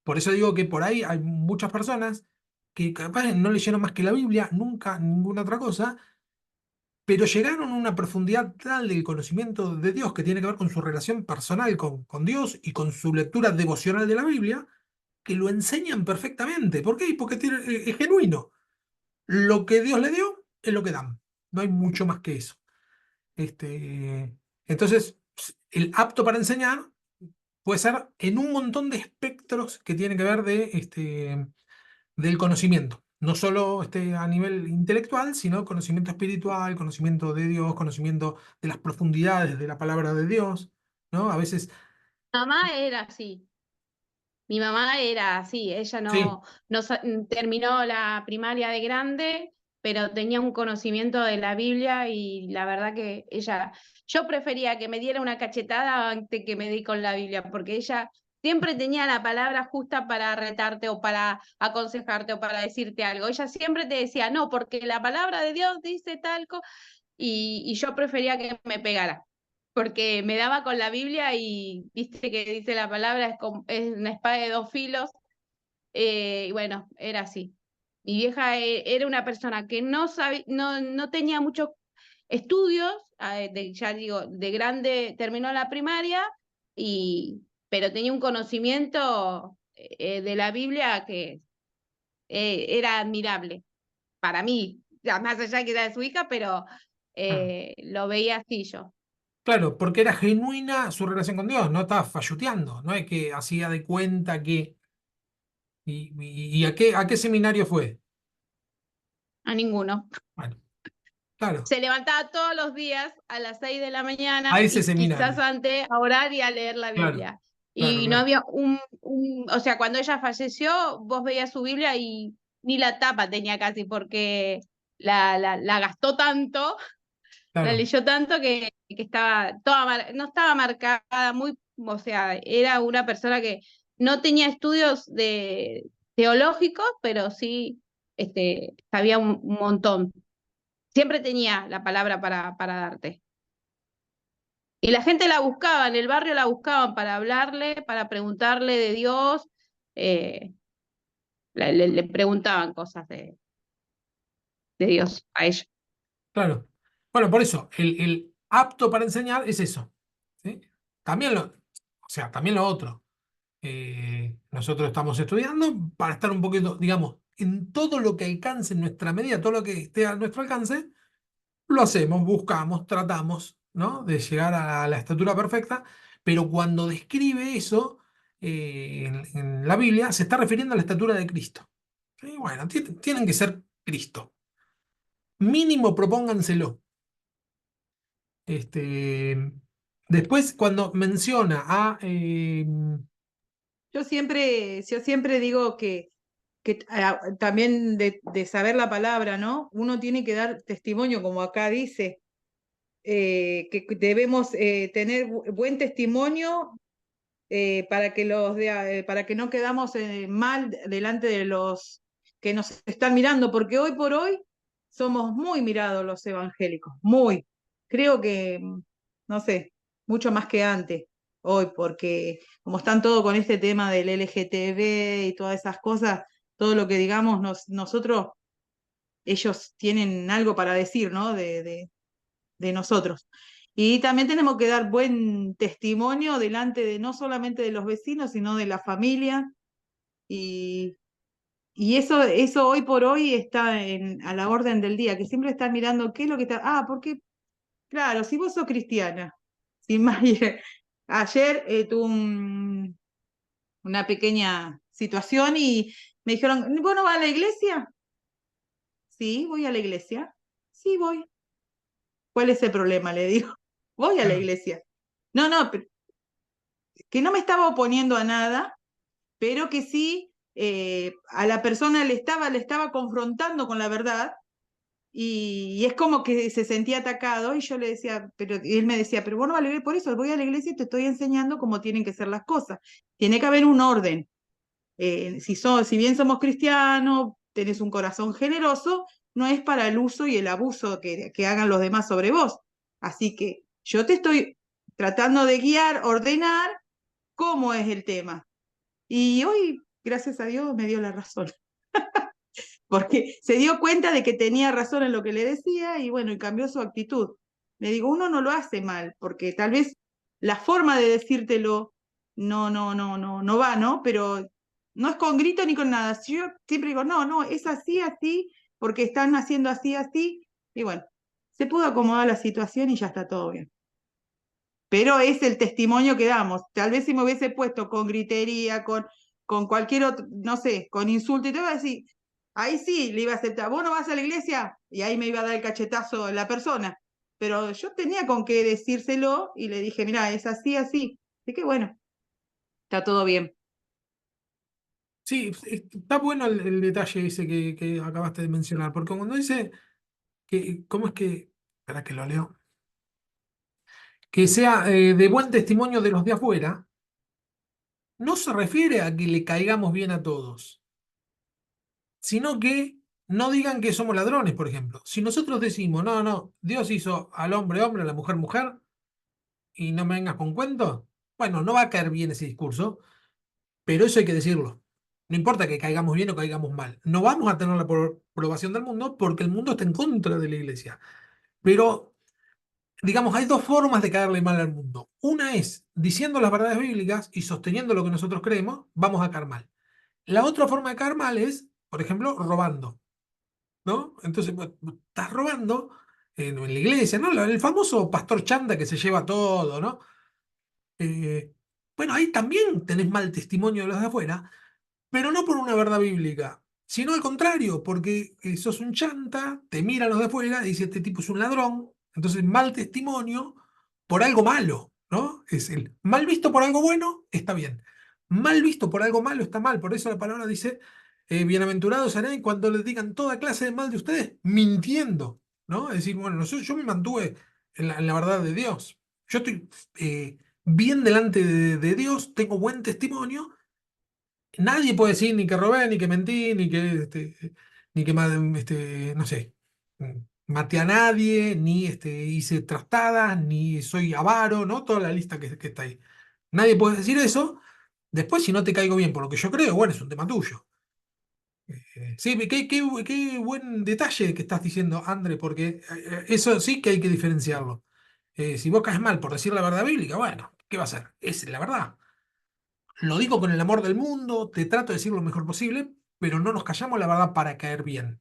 Por eso digo que por ahí hay muchas personas que capaz no leyeron más que la Biblia, nunca ninguna otra cosa, pero llegaron a una profundidad tal del conocimiento de Dios que tiene que ver con su relación personal con Dios y con su lectura devocional de la Biblia, que lo enseñan perfectamente. ¿Por qué? Porque es genuino. Lo que Dios le dio es lo que dan. No hay mucho más que eso. Entonces, el apto para enseñar puede ser en un montón de espectros que tienen que ver del conocimiento. No solo a nivel intelectual, sino conocimiento espiritual, conocimiento de Dios, conocimiento de las profundidades de la palabra de Dios, ¿no? A veces, Mamá era así. Mi mamá era así, ella sí, terminó la primaria de grande, pero tenía un conocimiento de la Biblia y la verdad que yo prefería que me diera una cachetada antes que me di con la Biblia, porque ella siempre tenía la palabra justa para retarte o para aconsejarte o para decirte algo. Ella siempre te decía, no, porque la palabra de Dios dice tal cosa. y yo prefería que me pegara, porque me daba con la Biblia y viste que dice la palabra, es una espada de dos filos, y bueno, era así. Mi vieja era una persona que no tenía muchos estudios, ya digo, de grande terminó la primaria, pero tenía un conocimiento de la Biblia que era admirable para mí, ya más allá que era de su hija, pero Ah, lo veía así yo. claro, porque era genuina su relación con Dios, no estaba falluteando, no es que hacía de cuenta que... ¿Y a qué seminario fue? A ninguno. Bueno, claro, Se levantaba todos los días a las 6 de la a mañana ese y quizás seminario. antes a orar y a leer la Claro, Biblia. claro, Y no claro, había o sea, cuando ella falleció, vos veías su Biblia y ni la tapa tenía casi, porque la gastó tanto, la claro. leyó tanto que estaba toda, no estaba marcada muy, o sea, era una persona que no tenía estudios teológicos, pero sí sabía un montón. Siempre tenía la palabra para darte. Y la gente la buscaba, en el barrio la buscaban para hablarle, para preguntarle de Dios, eh, le preguntaban cosas de Dios a ella. Claro. Bueno, por eso, el apto para enseñar es eso. ¿Sí? También o sea, también lo otro. Nosotros estamos estudiando para estar un poquito, digamos, en todo lo que alcance en nuestra medida, todo lo que esté a nuestro alcance, lo hacemos, buscamos, tratamos, ¿no? De llegar a la estatura perfecta, pero cuando describe eso en la Biblia, se está refiriendo a la estatura de Cristo. ¿Sí? Bueno, tienen que ser Cristo. Mínimo propónganselo. Este, después, cuando menciona a... Yo siempre digo que también de saber la palabra, ¿no? Uno tiene que dar testimonio, como acá dice, que debemos tener buen testimonio para que no quedamos mal delante de los que nos están mirando, porque hoy por hoy somos muy mirados los evangélicos, muy. Creo que, no sé, mucho más que antes, hoy, porque como están todos con este tema del LGTB y todas esas cosas, todo lo que digamos nosotros, ellos tienen algo para decir, ¿no? De nosotros. Y también tenemos que dar buen testimonio delante de no solamente de los vecinos, sino de la familia. Y, y eso hoy por hoy está a la orden del día, que siempre están mirando qué es lo que está. Ah, porque, claro, si vos sos cristiana, sin más, ayer tuve una pequeña situación y me dijeron, ¿vos no vas a la iglesia? Sí, voy a la iglesia. Sí, voy. ¿Cuál es el problema? Le digo, voy a la claro, iglesia. No, no, que no me estaba oponiendo a nada, pero que sí a la persona le estaba confrontando con la verdad y es como que se sentía atacado y yo le decía, y él me decía, pero vos no vas a la iglesia, por eso voy a la iglesia y te estoy enseñando cómo tienen que ser las cosas. Tiene que haber un orden. Si bien somos cristianos, tenés un corazón generoso, no es para el uso y el abuso que hagan los demás sobre vos. Así que yo te estoy tratando de guiar, ordenar cómo es el tema. Y hoy, gracias a Dios, me dio la razón, porque se dio cuenta de que tenía razón en lo que le decía y bueno, y cambió su actitud. Le digo, uno no lo hace mal, porque tal vez la forma de decírtelo no va, ¿no? Pero no es con grito ni con nada. Yo siempre digo, no, no, es así, así, porque están haciendo así, así. Y bueno, se pudo acomodar la situación y ya está todo bien. Pero es el testimonio que damos. Tal vez si me hubiese puesto con gritería, con cualquier otro, no sé, con insulto y te iba a decir, ahí sí le iba a aceptar, vos no vas a la iglesia y ahí me iba a dar el cachetazo la persona. Pero yo tenía con qué decírselo y le dije, mira, es así, así. Así que bueno, está todo bien. sí, está bueno el detalle ese que acabaste de mencionar, porque cuando dice que, ¿cómo es que, espera que lo leo? Que sea de buen testimonio de los de afuera, no se refiere a que le caigamos bien a todos, sino que no digan que somos ladrones, por ejemplo. Si nosotros decimos, no, no, Dios hizo al hombre hombre, a la mujer mujer, y no me vengas con cuentos, bueno, no va a caer bien ese discurso, pero eso hay que decirlo. No importa que caigamos bien o caigamos mal. No vamos a tener la aprobación del mundo porque el mundo está en contra de la iglesia. Pero, digamos, hay dos formas de caerle mal al mundo. Una es diciendo las verdades bíblicas y sosteniendo lo que nosotros creemos, vamos a caer mal. La otra forma de caer mal es, por ejemplo, robando, ¿no? Entonces, estás robando en la iglesia, ¿no? El famoso pastor chanda que se lleva todo, ¿no? Eh, bueno, ahí también tenés mal testimonio de los de afuera, pero no por una verdad bíblica, sino al contrario, porque sos un chanta, te miran los de afuera y dice, este tipo es un ladrón, entonces mal testimonio por algo malo, ¿no? Es el mal visto por algo bueno, está bien. Mal visto por algo malo está mal, por eso la palabra dice, bienaventurados seréis cuando les digan toda clase de mal de ustedes, mintiendo, ¿no? Es decir, bueno, yo me mantuve en la verdad de Dios. Yo estoy bien delante de Dios, tengo buen testimonio. Nadie puede decir ni que robé, ni que mentí, ni que no sé, maté a nadie, ni hice trastadas, ni soy avaro, ¿no? Toda la lista que está ahí. Nadie puede decir eso. Después, si no te caigo bien por lo que yo creo, bueno, es un tema tuyo. Sí, qué buen detalle que estás diciendo, André, porque eso sí que hay que diferenciarlo. Si vos caes mal por decir la verdad bíblica, bueno, ¿qué va a ser? Es la verdad. Lo digo con el amor del mundo, te trato de decir lo mejor posible, pero no nos callamos la verdad para caer bien.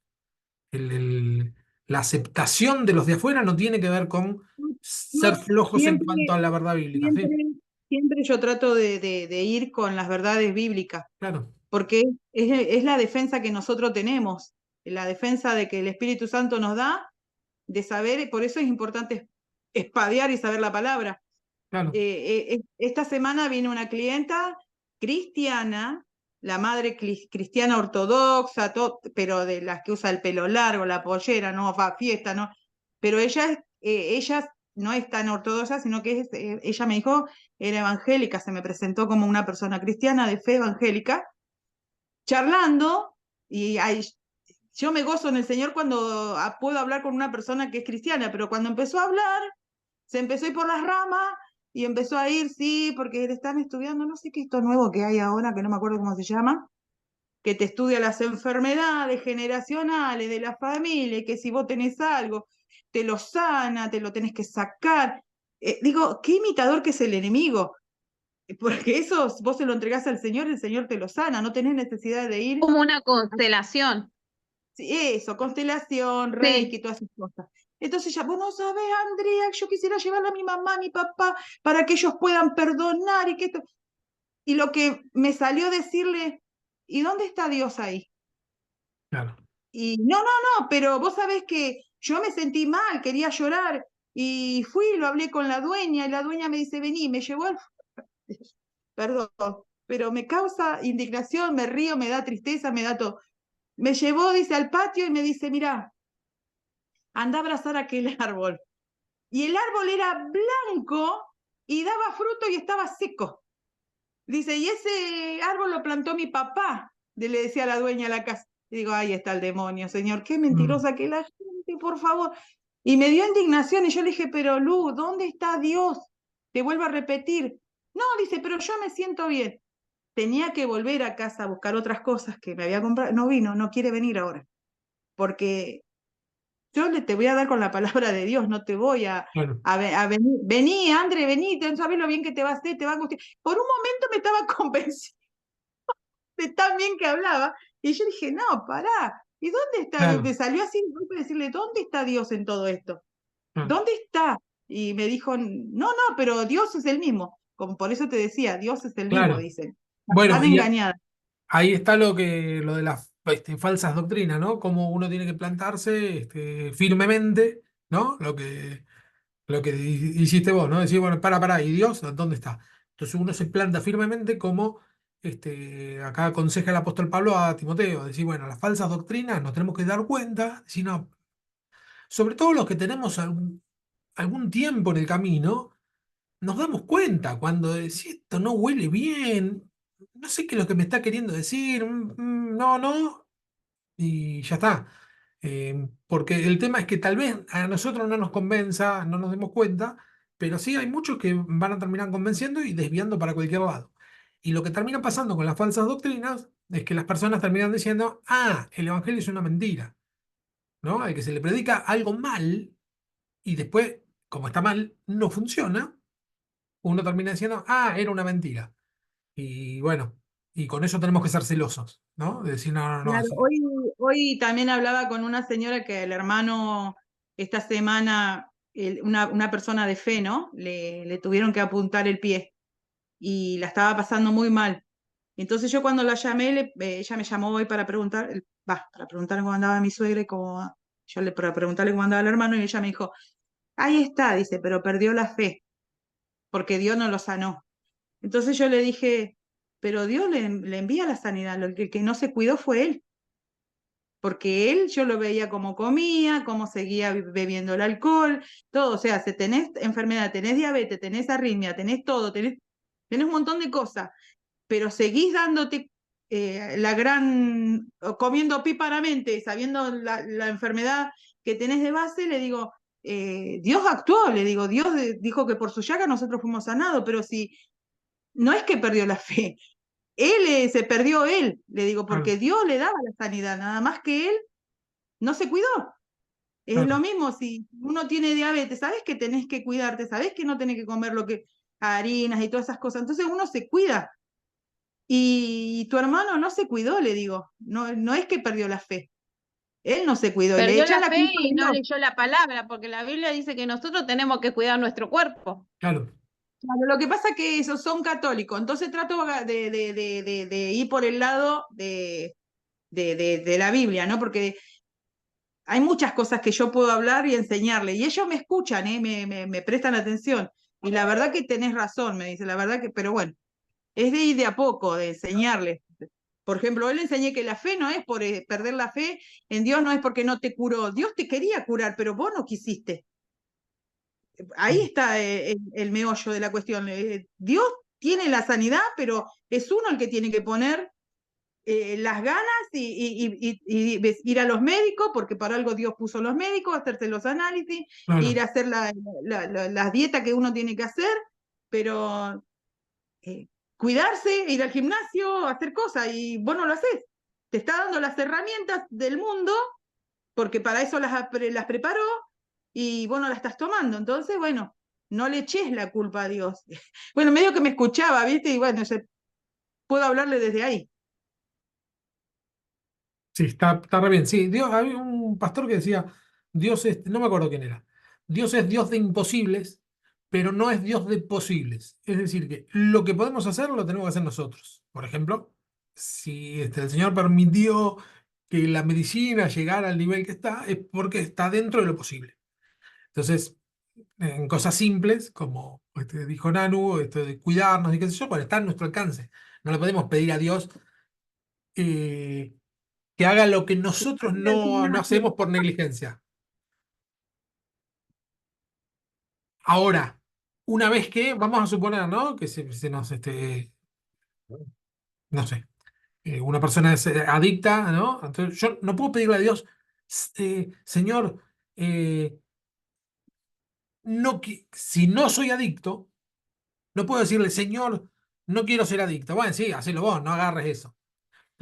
El- el- la aceptación de los de afuera no tiene que ver con ser No, flojos en siempre, cuanto a la verdad bíblica, siempre, ¿sí? siempre yo trato de ir con las verdades bíblicas, Claro, porque es la defensa que nosotros tenemos, la defensa de que el Espíritu Santo nos da, de saber, y por eso es importante espadear y saber la palabra. claro. Esta semana vino una clienta cristiana, la madre cristiana ortodoxa, pero de las que usa el pelo largo, la pollera, no va a fiesta, no. Pero ella no es tan ortodoxa, sino que ella me dijo, era evangélica, se me presentó como una persona cristiana de fe evangélica, charlando, y yo me gozo en el Señor cuando puedo hablar con una persona que es cristiana, pero cuando empezó a hablar, se empezó a ir por las ramas y empezó a ir, sí, porque están estudiando, no sé qué esto nuevo que hay ahora, que no me acuerdo cómo se llama, que te estudia las enfermedades generacionales de la familia, y que si vos tenés algo, te lo sana, te lo tenés que sacar. Digo, qué imitador que es el enemigo, porque eso vos se lo entregás al Señor, el Señor te lo sana, no tenés necesidad de ir. Como una constelación. Sí, eso, constelación, Sí. reiki, todas esas cosas. Entonces ya, vos no sabés, Andrea, yo quisiera llevarla a mi mamá, a mi papá, para que ellos puedan perdonar y que esto. Y lo que me salió decirle, ¿y dónde está Dios ahí? Claro. Y no, no, no, pero vos sabés que yo me sentí mal, quería llorar, y fui, lo hablé con la dueña, y la dueña me dice, vení, me llevó al... Perdón, pero me causa indignación, me río, me da tristeza, me da todo. Me llevó, dice, al patio y me dice, mirá, anda a abrazar aquel árbol. Y el árbol era blanco y daba fruto y estaba seco. Dice, y ese árbol lo plantó mi papá, le decía la dueña de la casa. Y digo, ahí está el demonio, señor, qué Mm, mentirosa que la gente, por favor. Y me dio indignación y yo le dije, pero Lu, ¿dónde está Dios? Te vuelvo a repetir. No, dice, pero yo me siento bien. Tenía que volver a casa a buscar otras cosas que me había comprado. No vino, no quiere venir ahora. Porque yo te voy a dar con la palabra de Dios, no te voy claro, a venir. Vení, André, vení, no sabes lo bien que te va a hacer, te va a gustar. Por un momento me estaba convenciendo de tan bien que hablaba, y yo dije, no, pará, ¿y dónde está? Me claro, salió así de golpe decirle, ¿dónde está Dios en todo esto? claro. ¿Dónde está? Y me dijo, no, no, pero Dios es el mismo. Como por eso te decía, Dios es el mismo, Claro. dicen. Bueno, Están y engañadas. ahí está lo de las falsas doctrinas, ¿no? Cómo uno tiene que plantarse firmemente, ¿no? Lo que hiciste vos, ¿no? Decir, bueno, para, ¿y Dios dónde está? Entonces uno se planta firmemente como acá aconseja el apóstol Pablo a Timoteo, decir, bueno, las falsas doctrinas nos tenemos que dar cuenta, si no, sobre todo los que tenemos algún tiempo en el camino, nos damos cuenta cuando si esto no huele bien, no sé qué es lo que me está queriendo decir, no, no, y ya está. Porque el tema es que tal vez a nosotros no nos convenza, no nos demos cuenta, pero sí hay muchos que van a terminar convenciendo y desviando para cualquier lado. Y lo que termina pasando con las falsas doctrinas es que las personas terminan diciendo, ah, el evangelio es una mentira, ¿no? Al que se le predica algo mal y después, como está mal, no funciona, uno termina diciendo, ah, era una mentira. Y bueno, y con eso tenemos que ser celosos, ¿no? De decir, no, no, no, Claro, así. hoy también hablaba con una señora que el hermano, esta semana, una persona de fe, ¿no? Le tuvieron que apuntar el pie y la estaba pasando muy mal. Entonces yo cuando la llamé, ella me llamó hoy para preguntar, para preguntarle cómo andaba mi suegra y cómo, para preguntarle cómo andaba el hermano, y ella me dijo, ahí está, dice, pero perdió la fe, porque Dios no lo sanó. Entonces yo le dije, pero Dios le envía la sanidad, el que no se cuidó fue él, porque él yo lo veía cómo comía, cómo seguía bebiendo el alcohol, todo, o sea, si tenés enfermedad, tenés diabetes, tenés arritmia, tenés todo, tenés un montón de cosas, pero seguís dándote comiendo píparamente, sabiendo la enfermedad que tenés de base, le digo, Dios actuó, le digo, Dios dijo que por su llaga nosotros fuimos sanados, pero si no es que perdió la fe, él se perdió él, le digo, Claro, porque Dios le daba la sanidad, nada más que él no se cuidó. Es lo claro. mismo si uno tiene diabetes, sabes que tenés que cuidarte, sabes que no tenés que comer lo que harinas y todas esas cosas, entonces uno se cuida. Y tu hermano no se cuidó, le digo, no, no es que perdió la fe, él no se cuidó y le Perdió echan la la fe culpa a y no Dios. leyó la palabra, porque la Biblia dice que nosotros tenemos que cuidar nuestro cuerpo. Claro. Claro, lo que pasa es que esos son católicos, entonces trato de ir por el lado de la Biblia, ¿no? Porque hay muchas cosas que yo puedo hablar y enseñarle, y ellos me escuchan, ¿eh? Me prestan atención. Y la verdad que tenés razón, me dice, la verdad que, pero bueno, es de ir de a poco, de enseñarle. Por ejemplo, hoy le enseñé que la fe no es por perder la fe en Dios, no es porque no te curó. Dios te quería curar, pero vos no quisiste. Ahí está el meollo de la cuestión. Dios tiene la sanidad, pero es uno el que tiene que poner las ganas y ir a los médicos, porque para algo Dios puso los médicos, hacerse los análisis, ir Claro. a hacer la dieta que uno tiene que hacer, pero cuidarse, ir al gimnasio, hacer cosas, y vos no lo haces. Te está dando las herramientas del mundo, porque para eso las preparó, y vos no las estás tomando. Entonces, bueno, no le eches la culpa a Dios. Bueno, medio que me escuchaba, ¿viste? Y bueno, puedo hablarle desde ahí. Sí, está re bien. Sí, Dios, había un pastor que decía, Dios es, no me acuerdo quién era, Dios es Dios de imposibles, pero no es Dios de posibles. Es decir, que lo que podemos hacer lo tenemos que hacer nosotros. Por ejemplo, si el Señor permitió que la medicina llegara al nivel que está, es porque está dentro de lo posible. Entonces, en cosas simples, como dijo Nanu, esto de cuidarnos y qué sé yo, bueno, está a nuestro alcance. No le podemos pedir a Dios eh, que haga lo que nosotros Ir al no gimnasio. hacemos por negligencia. Ahora, una vez que, vamos a suponer, ¿no? Que se nos, no sé, una persona es adicta, ¿no? Entonces, yo no puedo pedirle a Dios, Señor, no, si no soy adicto, no puedo decirle, Señor, no quiero ser adicto. Bueno, sí, hacelo vos, no agarres eso.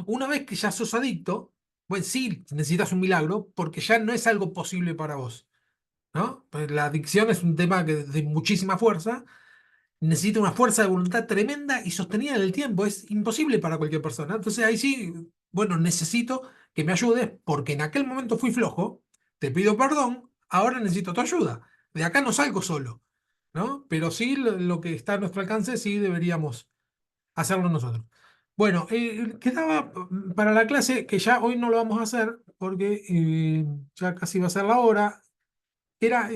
Una vez que ya sos adicto, bueno, sí, necesitas un milagro porque ya no es algo posible para vos. ¿No? Pues la adicción es un tema que de muchísima fuerza, necesita una fuerza de voluntad tremenda y sostenida en el tiempo, es imposible para cualquier persona. Entonces ahí sí, bueno, necesito que me ayudes porque en aquel momento fui flojo, te pido perdón, ahora necesito tu ayuda. De acá no salgo solo, ¿no? Pero sí lo que está a nuestro alcance, sí deberíamos hacerlo nosotros. Bueno, quedaba para la clase, que ya hoy no lo vamos a hacer porque ya casi va a ser la hora, era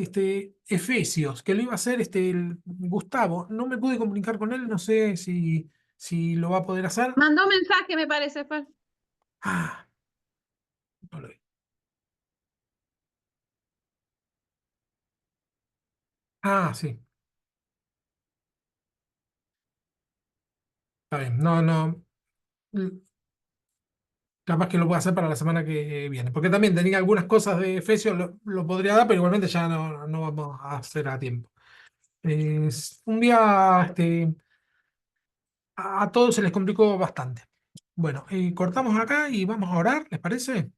Efesios, que lo iba a hacer el Gustavo. No me pude comunicar con él, no sé si lo va a poder hacer. Mandó mensaje, me parece, Fer. Ah, no lo vi. Ah, sí, está bien. No, no. capaz que lo pueda hacer para la semana que viene. Porque también tenía algunas cosas de Efesios, lo podría dar, pero igualmente ya no vamos a hacer a tiempo. Un día a todos se les complicó bastante. Bueno, cortamos acá y vamos a orar, ¿les parece?